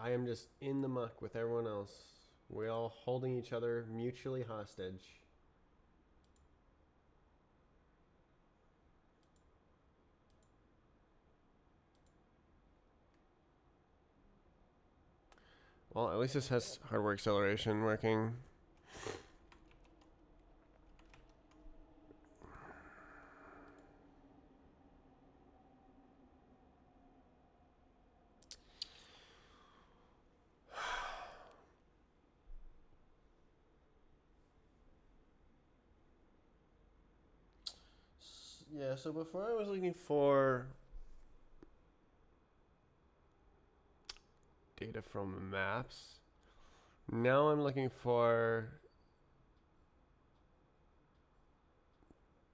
I am just in the muck with everyone else. We're all holding each other mutually hostage. Well, at least this has hardware acceleration working. Yeah, so before I was looking for data from maps. Now I'm looking for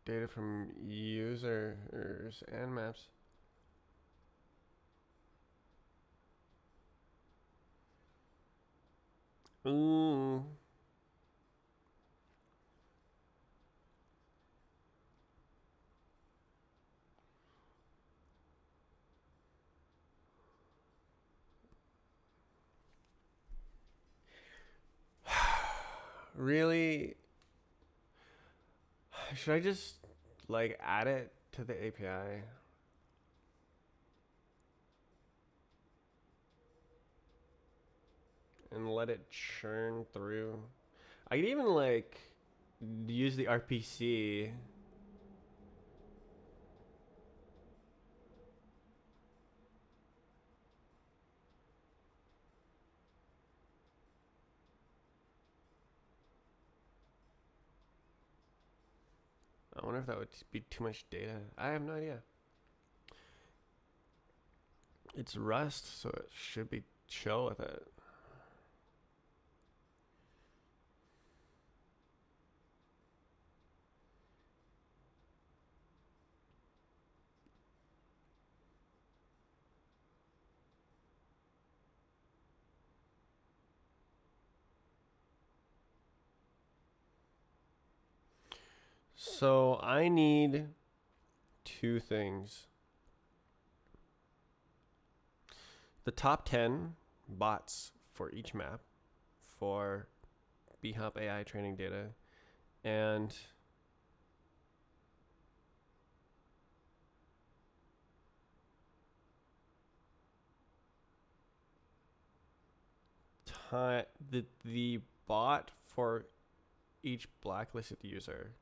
data from users and maps. Ooh. Really? Should I just like add it to the API? And let it churn through? I could even like use the RPC. I wonder if that would be too much data. I have no idea. It's Rust, so it should be chill with it. So I need two things. The top 10 bots for each map for Bhop AI training data, and the bot for each blacklisted user.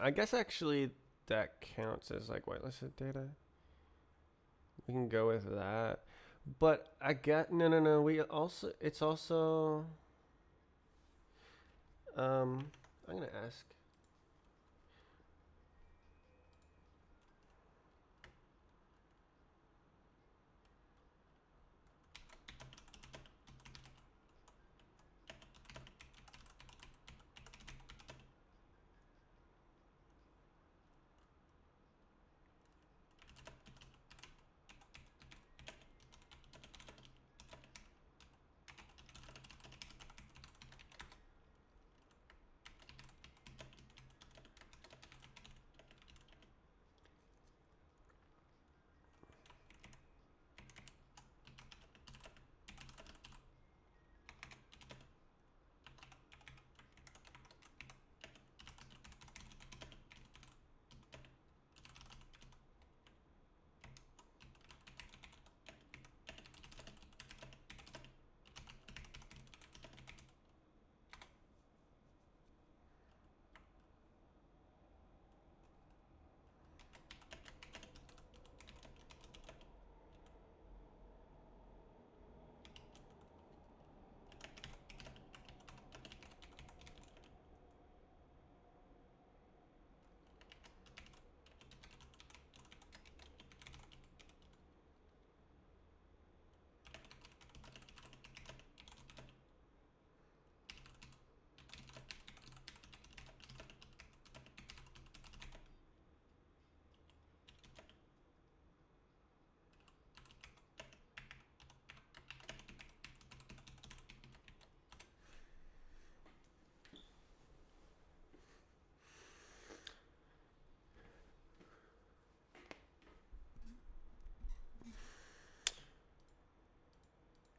I guess actually that counts as like whitelisted data. We can go with that. But I get no. We also it's also I'm gonna ask.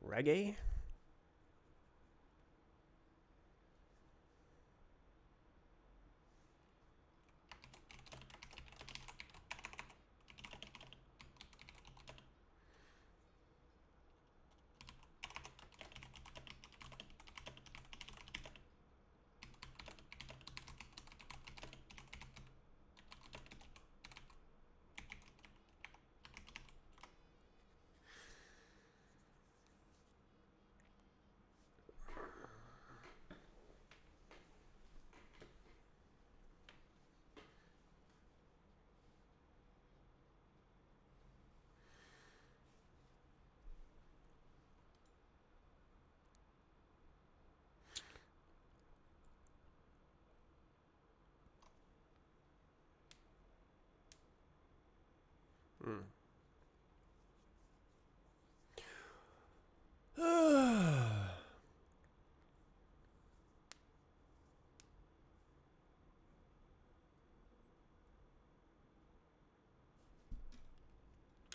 Reggae? Hmm.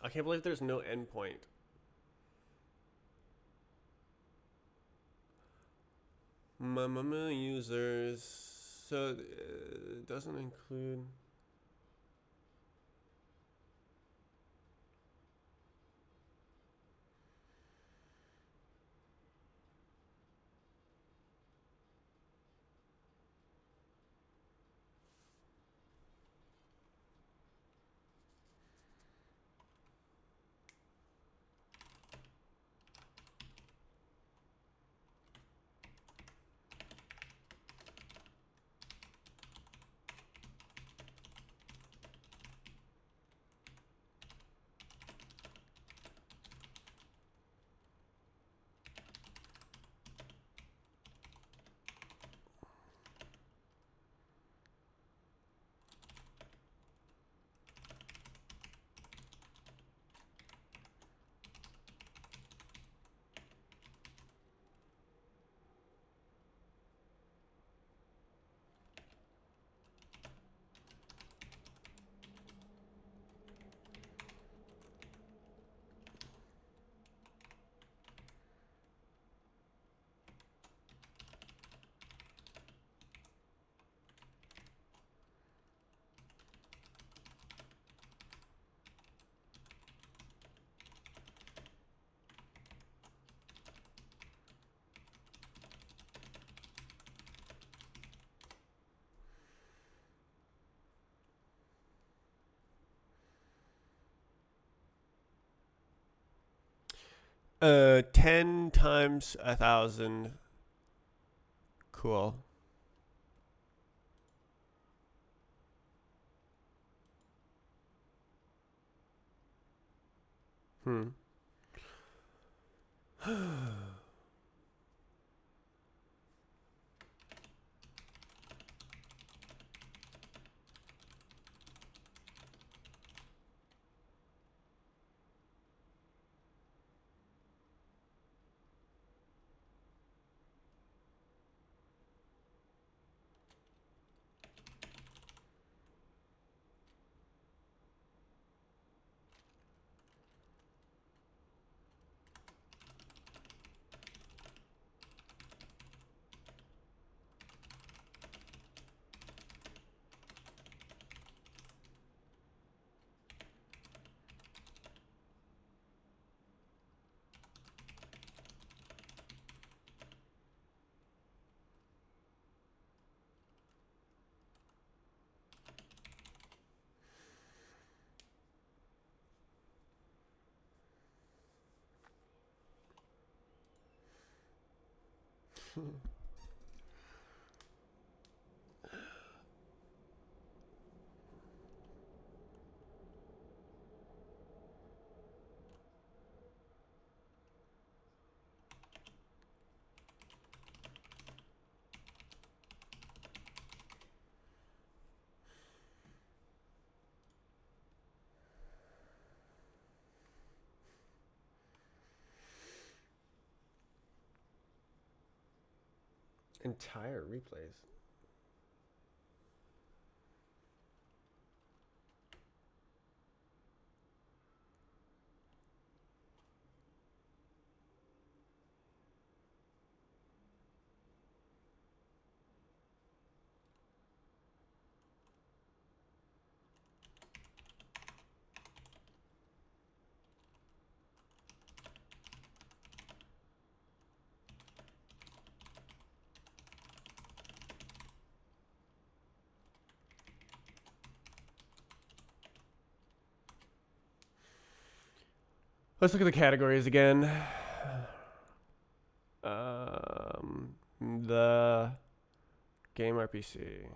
I can't believe there's no endpoint. Mama users. So it doesn't include. 10 times 1,000. Cool. Hmm. Entire replays. Let's look at the categories again. The game RPC.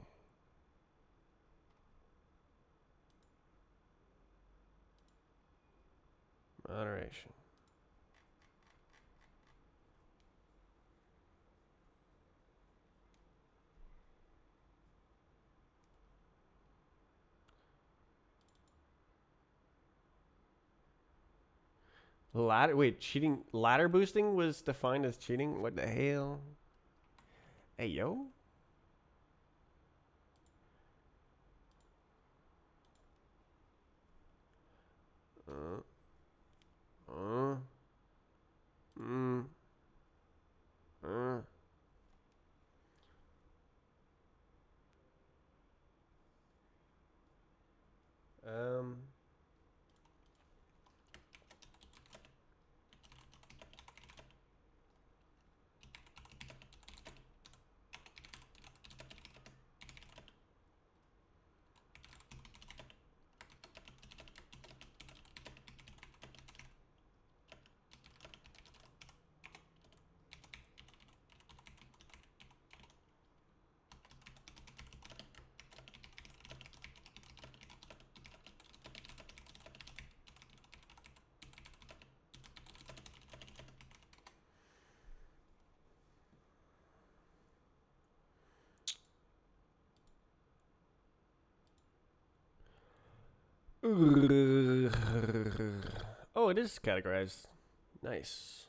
Moderation. Ladder. Wait, cheating. Ladder boosting was defined as cheating. What the hell? Hey yo. Uh. Uh. Mm. Uh. Um. Oh, it is categorized. Nice.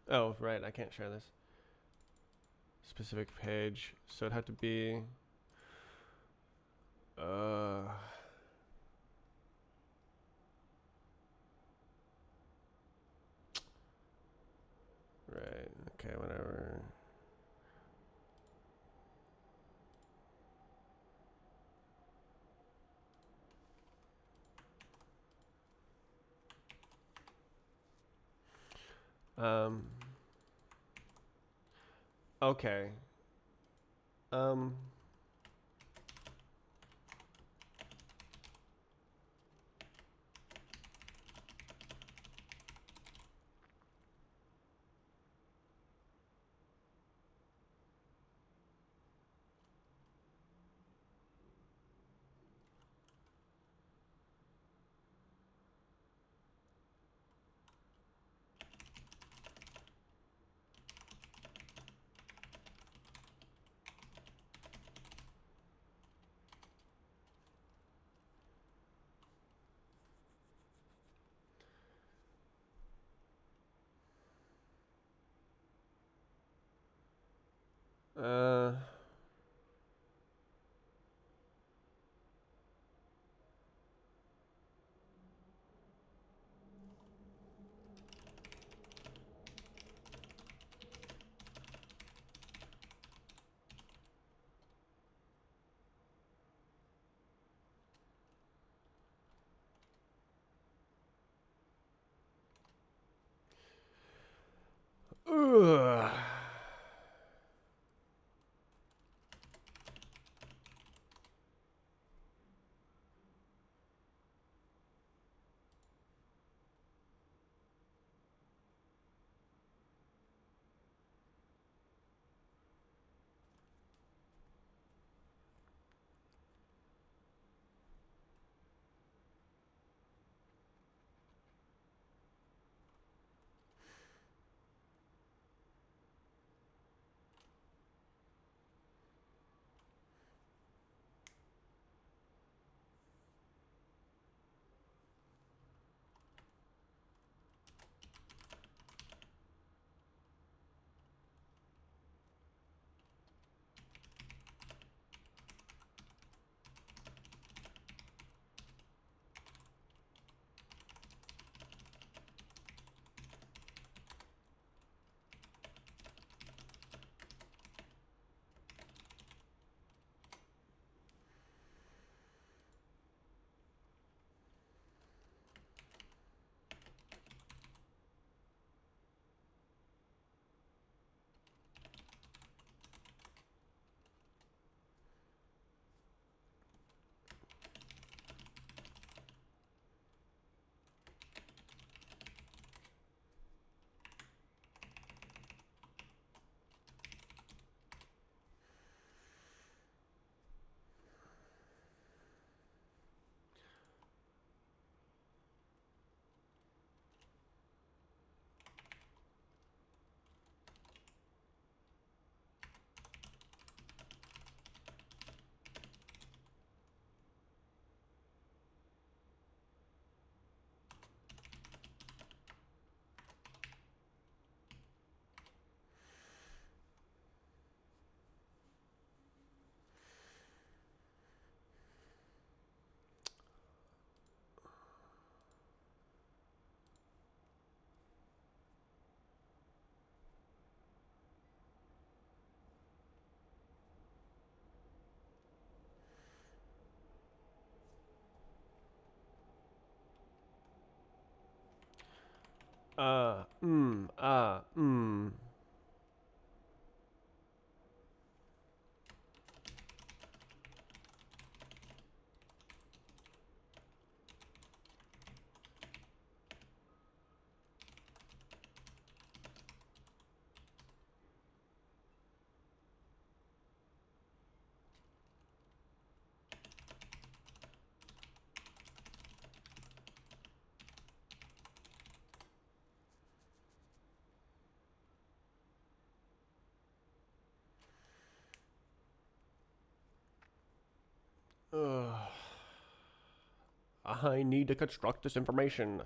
Oh, right. I can't share this. Specific page. So it'd have to be. Uh. Right. Okay. Whatever. Um. Okay. Um. Uh. Ugh. Mm. Ugh. I need to construct this information.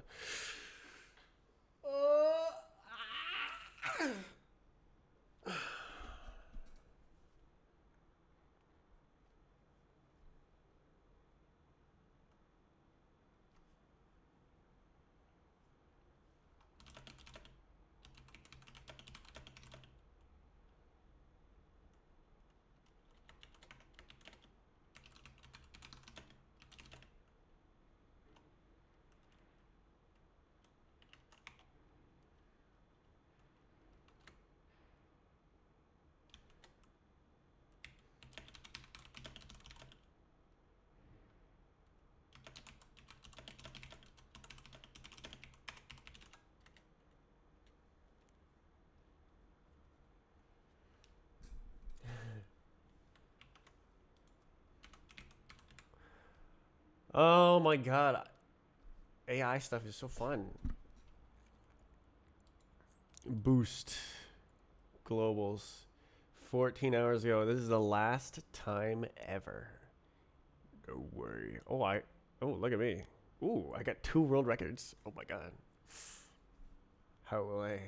Oh my god, AI stuff is so fun. Boost globals. 14 hours ago. This is the last time ever. No way. Oh, look at me. Ooh, I got 2 world records. Oh my god. How will I?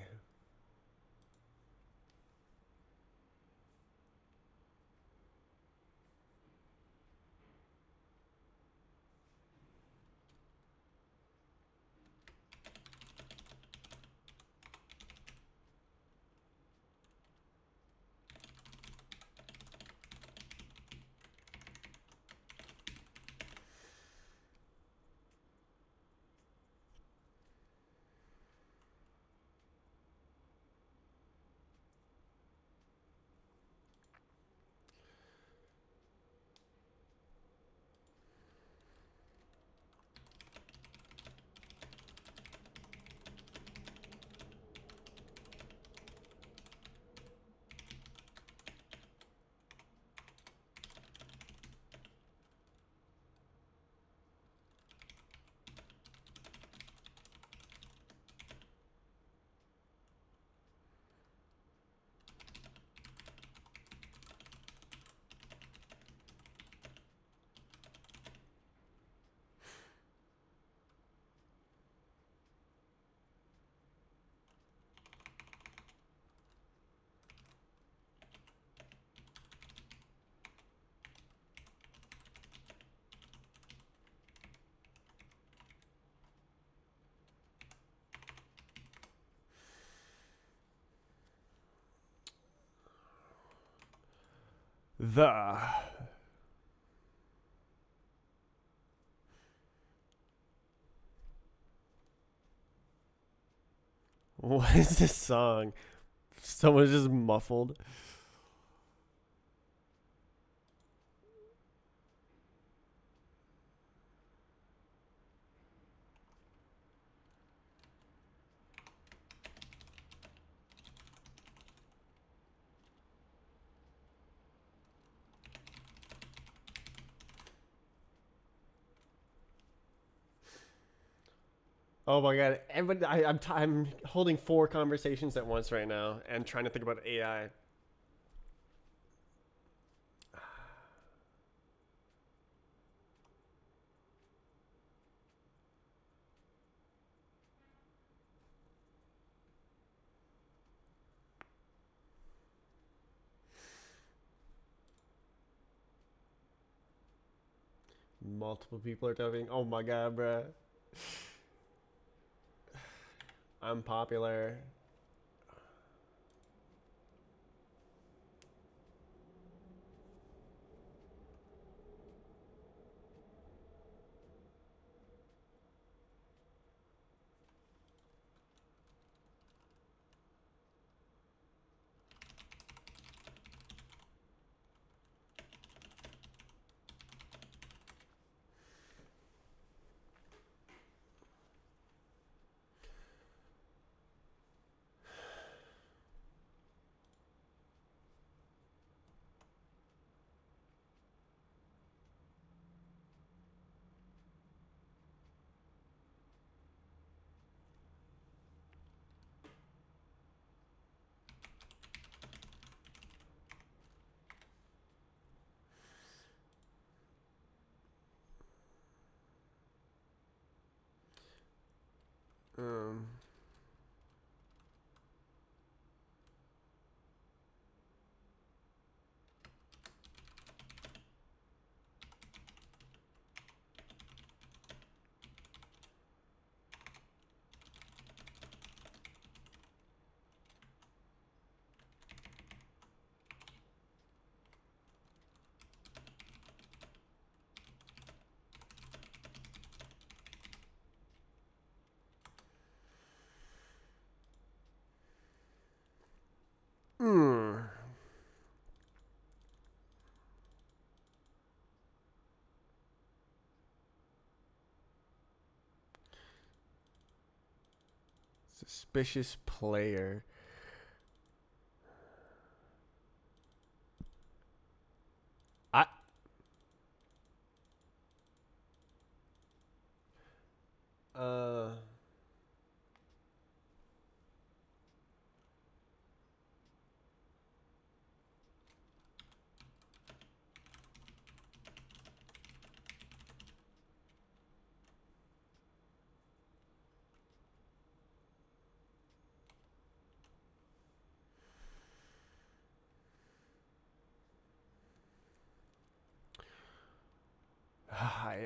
The. What is this song? Someone's just muffled. Oh my god! Everybody, I'm holding 4 conversations at once right now and trying to think about AI. Multiple people are typing. Oh my god, bruh. I'm popular. Um. Mm. Suspicious player. I Uh,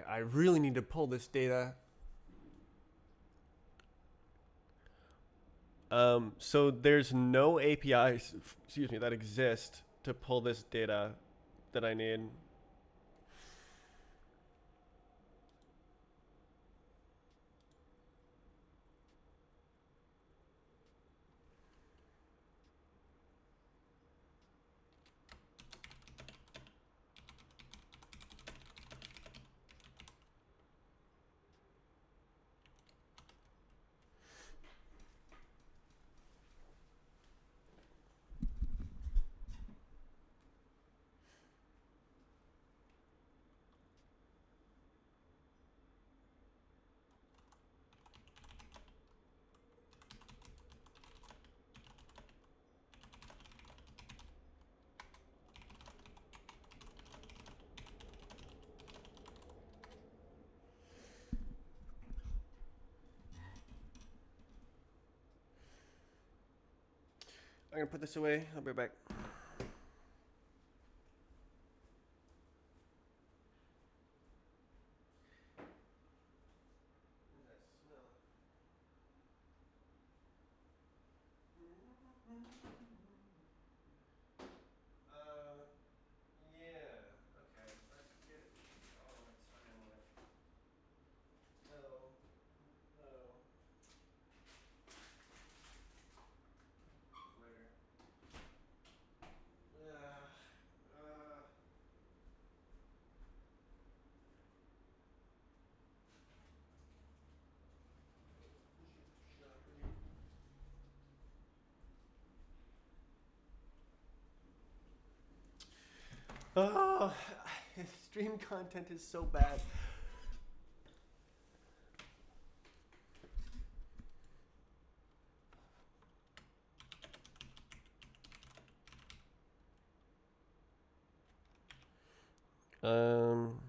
I really need to pull this data. So there's no APIs, excuse me, that exist to pull this data that I need. I'm gonna put this away. I'll be right back. Yeah. Okay. Let's get all the time on it. No. No. Where? Uh. Oh, stream content is so bad. Um.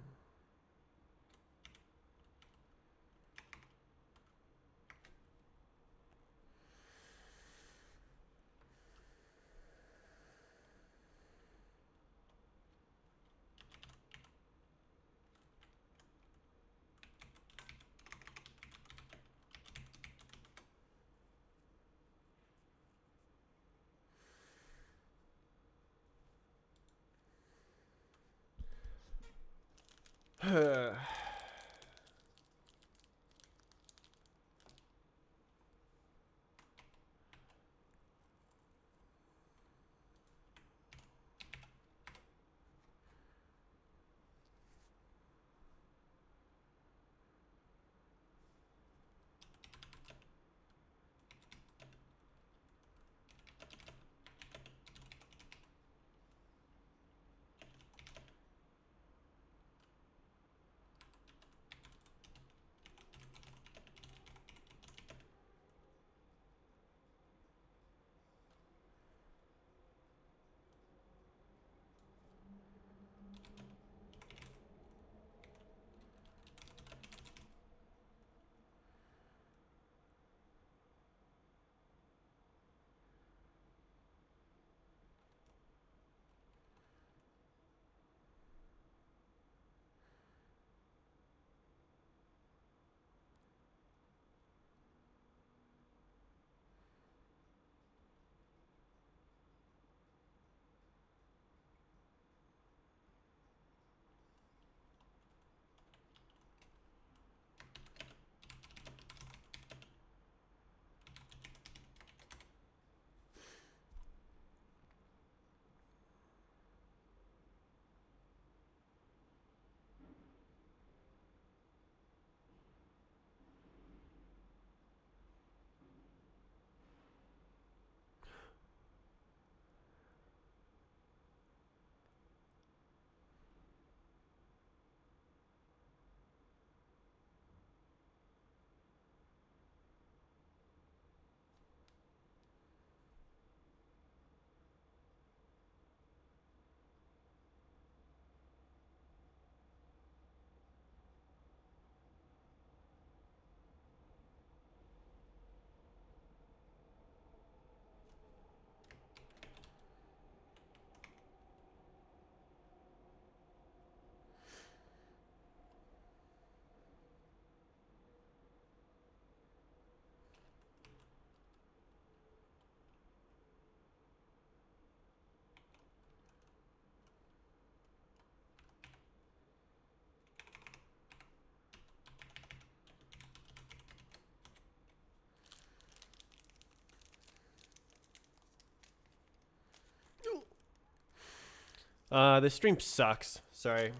The stream sucks. Sorry.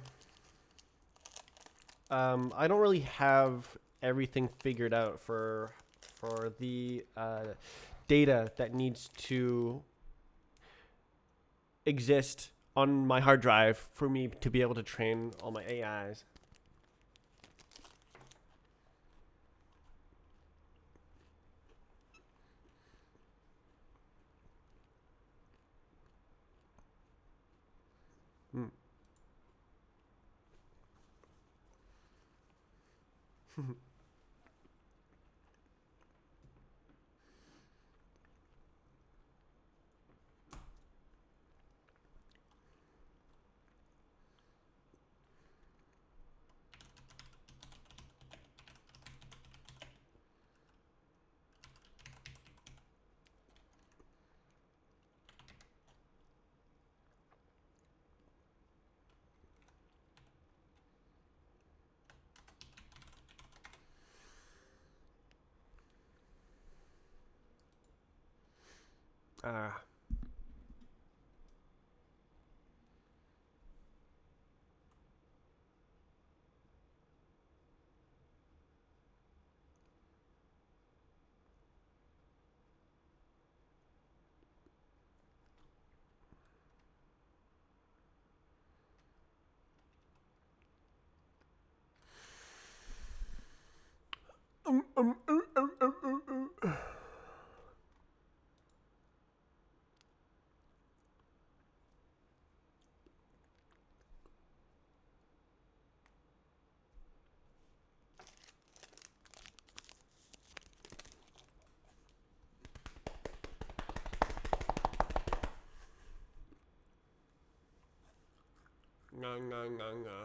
I don't really have everything figured out for the data that needs to exist on my hard drive for me to be able to train all my AIs. Hmm. Ah. Um, um, um, um, um, um, um. Nga, nga, nga, nga.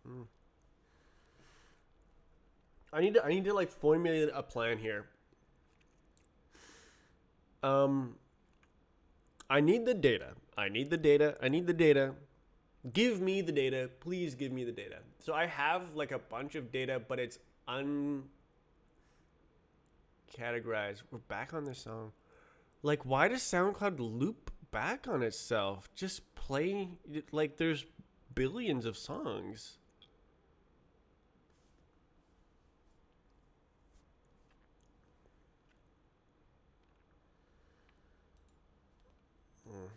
Mm. I need to like formulate a plan here. Um, I need the data. I need the data. I need the data. Give me the data. Please give me the data. So I have like a bunch of data, but it's uncategorized. We're back on this song. Like, why does SoundCloud loop back on itself? Just play. Like, there's billions of songs. Mm.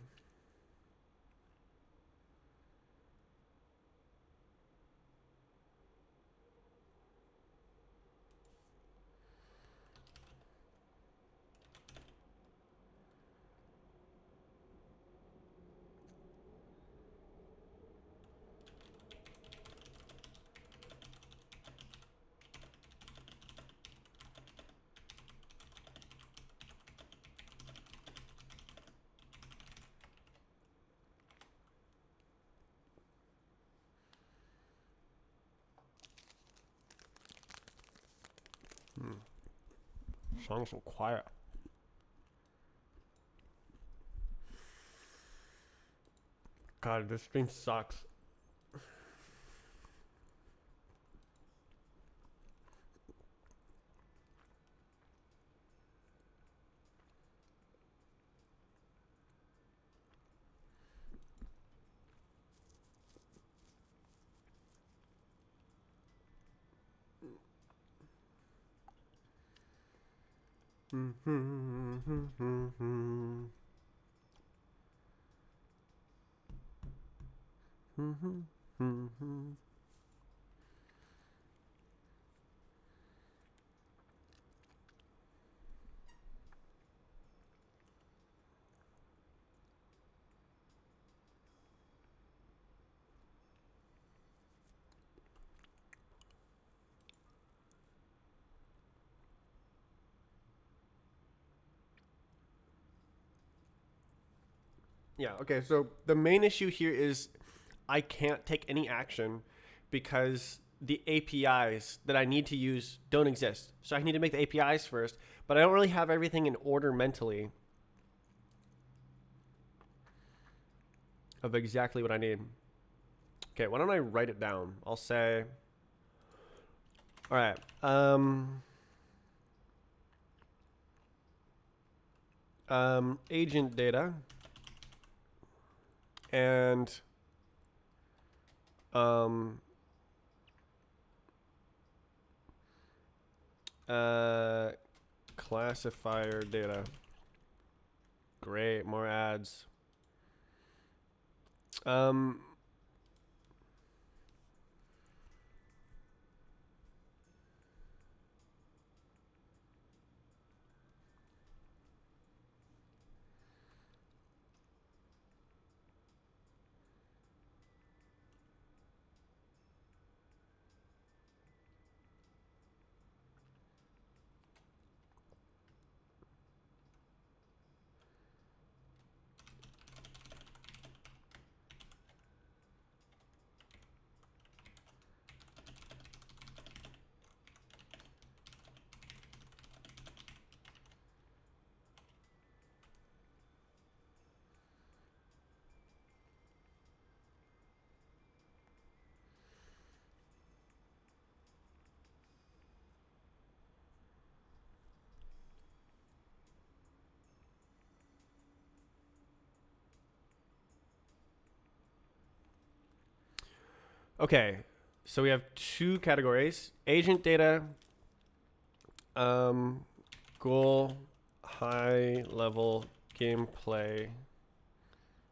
Hmm. Song's so quiet. God, this stream sucks. Yeah, okay, so the main issue here is I can't take any action because the APIs that I need to use don't exist. So I need to make the APIs first, but I don't really have everything in order mentally of exactly what I need. Okay, why don't I write it down? I'll say, all right, agent data and um, classifier data. Great, more ads. Okay, so we have two categories: agent data, goal, high level gameplay.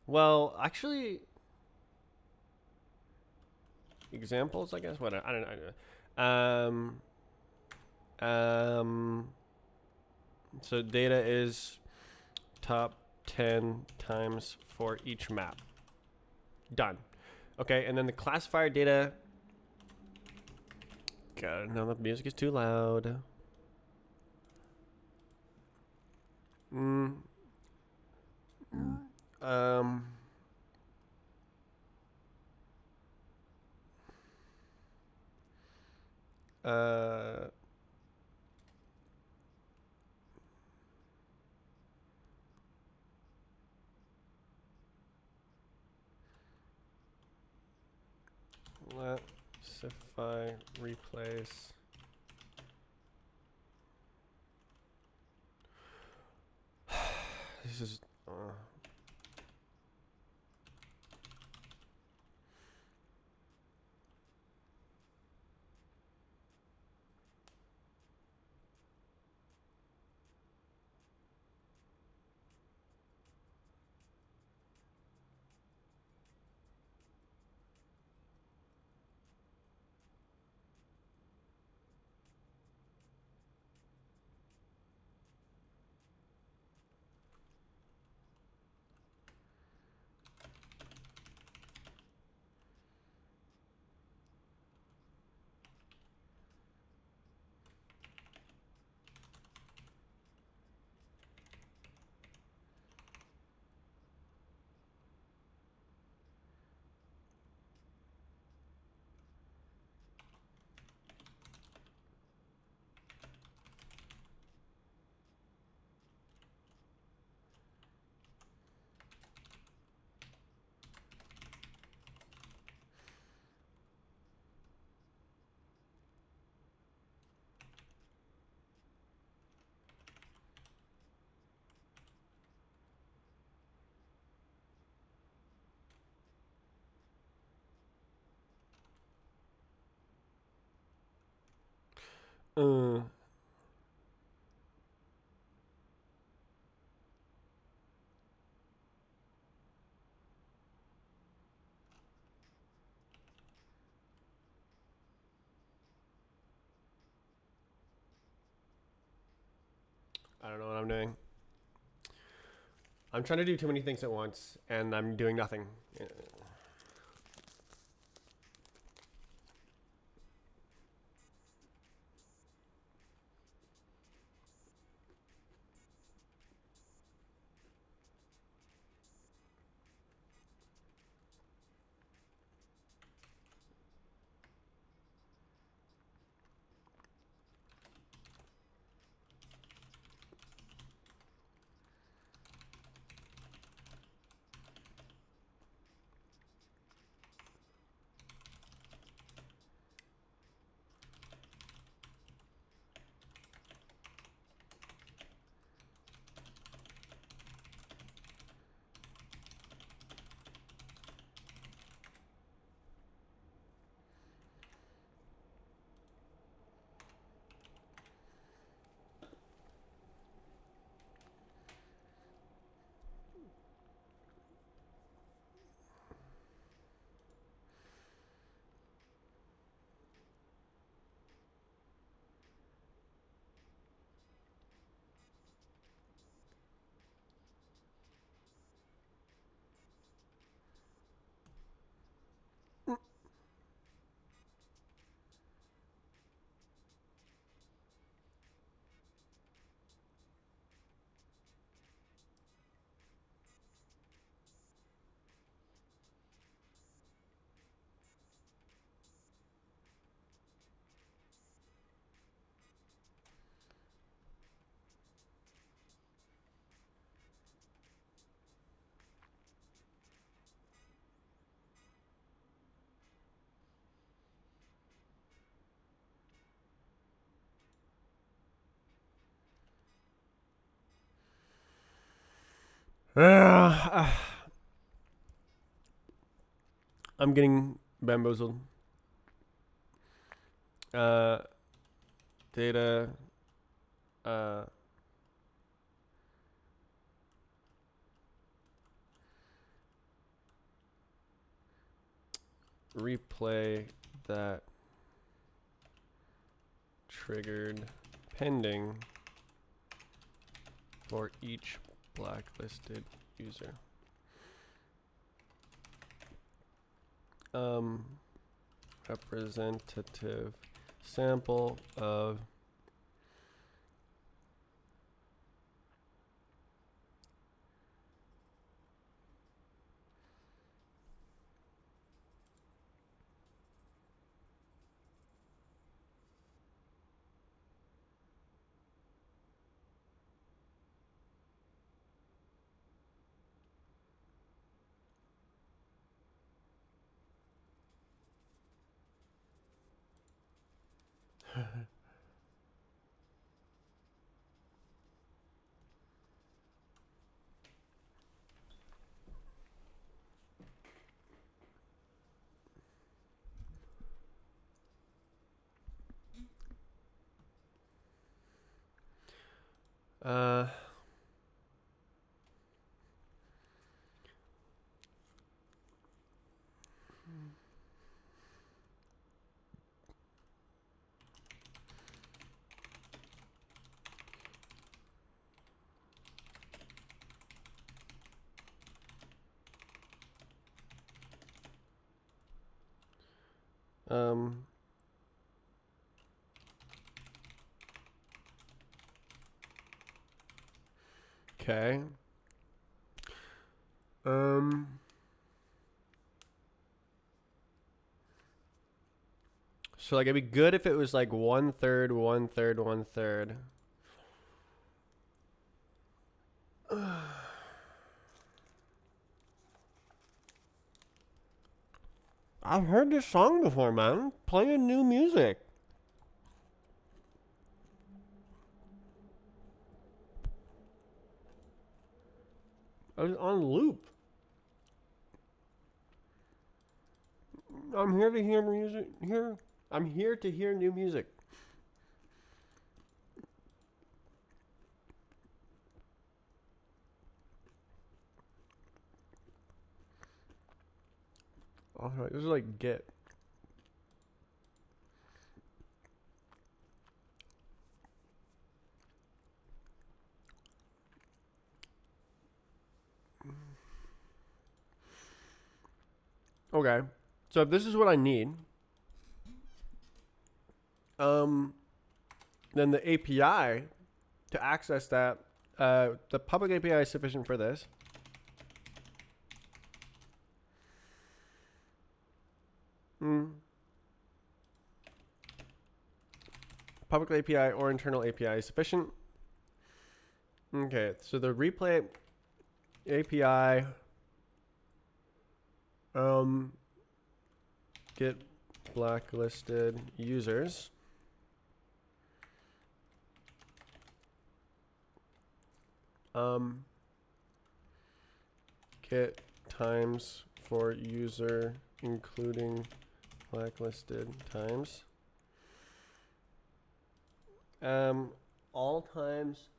Well, actually, examples, I guess. What I don't know. So data is top 10 times for each map. Done. Okay, and then the classifier data. God, no, the music is too loud. Mm. Um. Uh. Classify replace. This is. Uh, I don't know what I'm doing. I'm trying to do too many things at once, and I'm doing nothing. I'm getting bamboozled. Uh, data. Uh, replay that triggered pending for each blacklisted user. Representative sample of uh, um, okay. So like it'd be good if it was like 1/3, 1/3, 1/3. I've heard this song before, man. Playing new music. I was on loop. I'm here to hear music. I'm here to hear new music. All right, this is like Git. Okay, so if this is what I need, um, then the API to access that, the public API is sufficient for this. Public API or internal API is sufficient. Okay, so the replay API, get blacklisted users. Get times for user including blacklisted times. All times.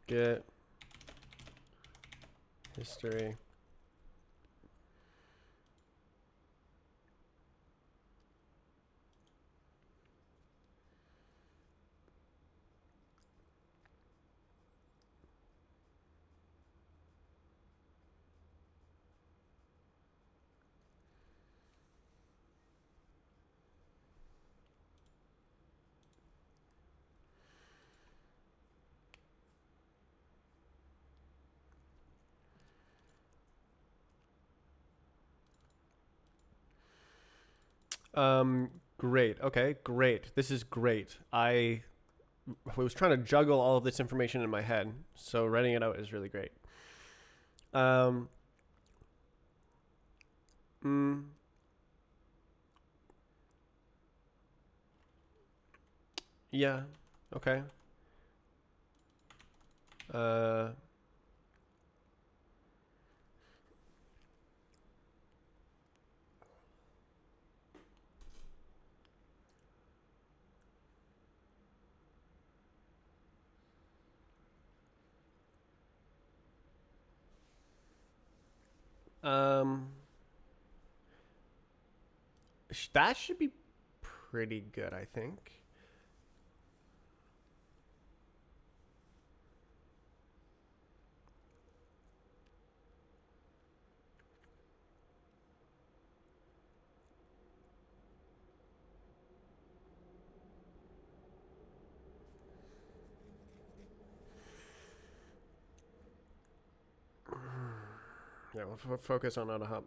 Get history. Great. Okay, great. This is great. I was trying to juggle all of this information in my head, so writing it out is really great. Um, mm, Yeah. Okay. Uh, um, that should be pretty good, I think. Yeah, we'll focus on auto hop.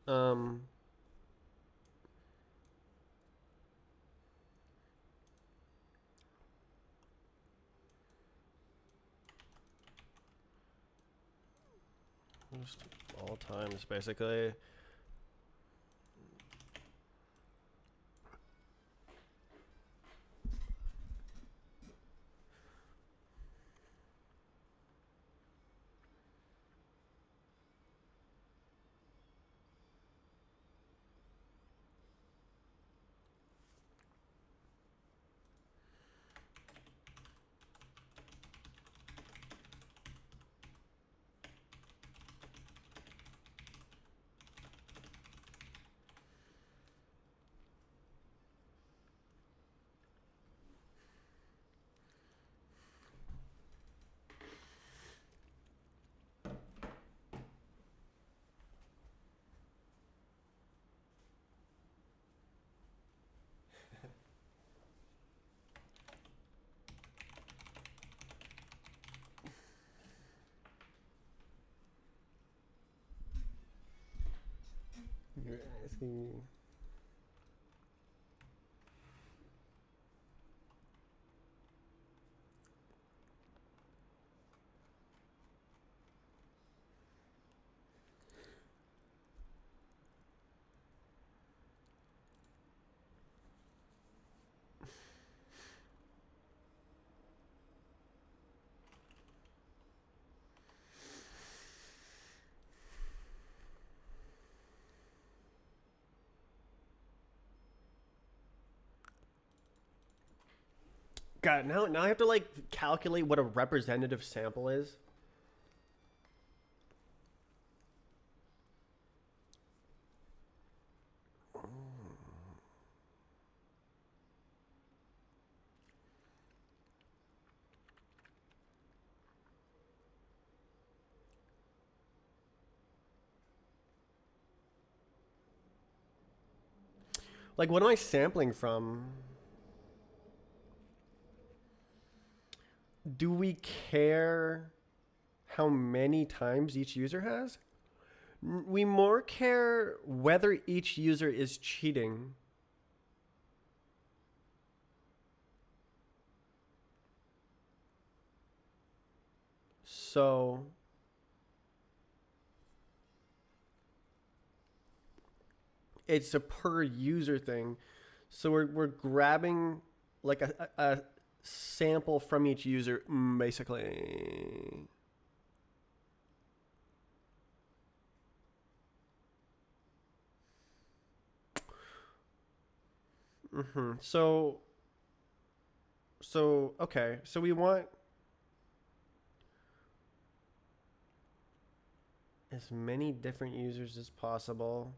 um, just all times basically. You're asking me. God, now I have to like calculate what a representative sample is. Like, what am I sampling from? Do we care how many times each user has? We more care whether each user is cheating. So it's a per user thing. So we're grabbing like a sample from each user, basically. So okay. So we want as many different users as possible.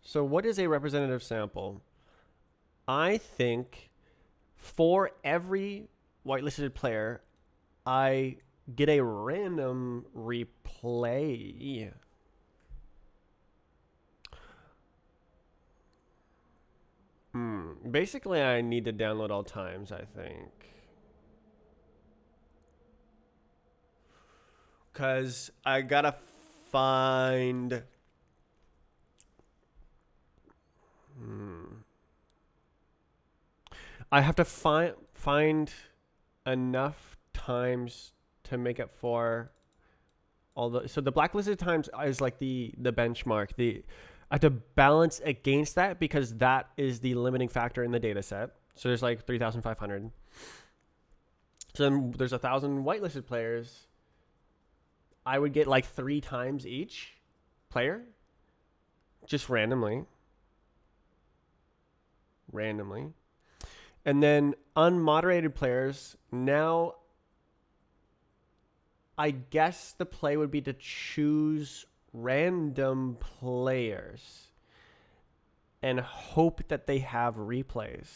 So what is a representative sample? I think for every whitelisted player, I get a random replay. Basically, I need to download all times, I think. Because I gotta find. I have to find enough times to make up for all the. So the blacklisted times is like the benchmark. I have to balance against that because that is the limiting factor in the data set. So there's like 3,500. So then there's 1,000 whitelisted players. I would get like 3 times each player, just randomly. And then unmoderated players, now I guess the play would be to choose random players and hope that they have replays.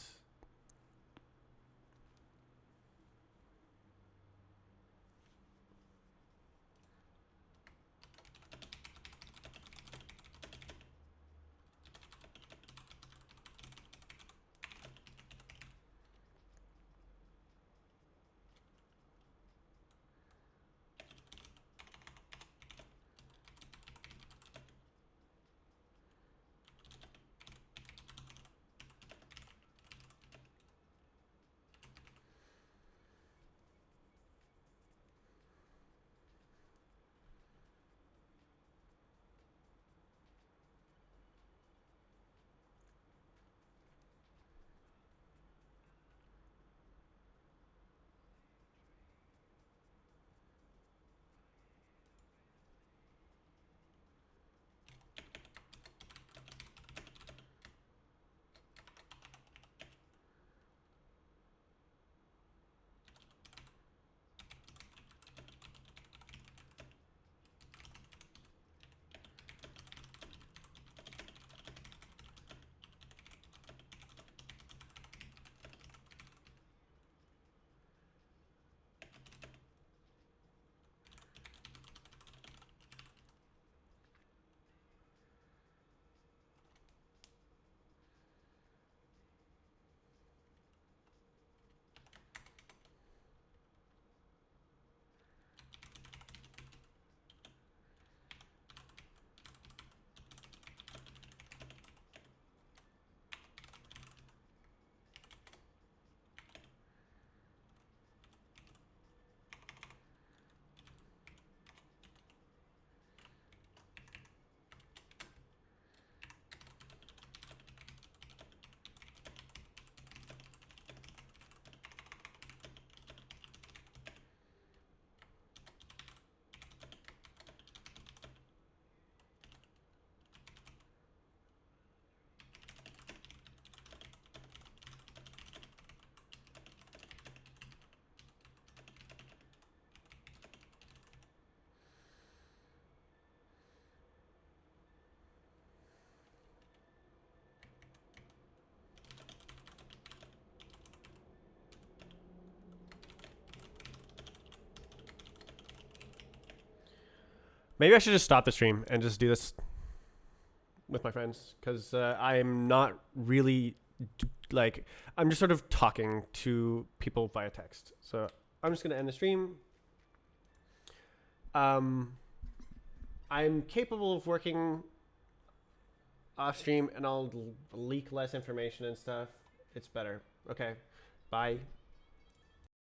Maybe I should just stop the stream and just do this with my friends because I'm not really like I'm just sort of talking to people via text. So I'm just gonna end the stream. I'm capable of working off stream, and I'll leak less information and stuff. It's better. Okay, bye.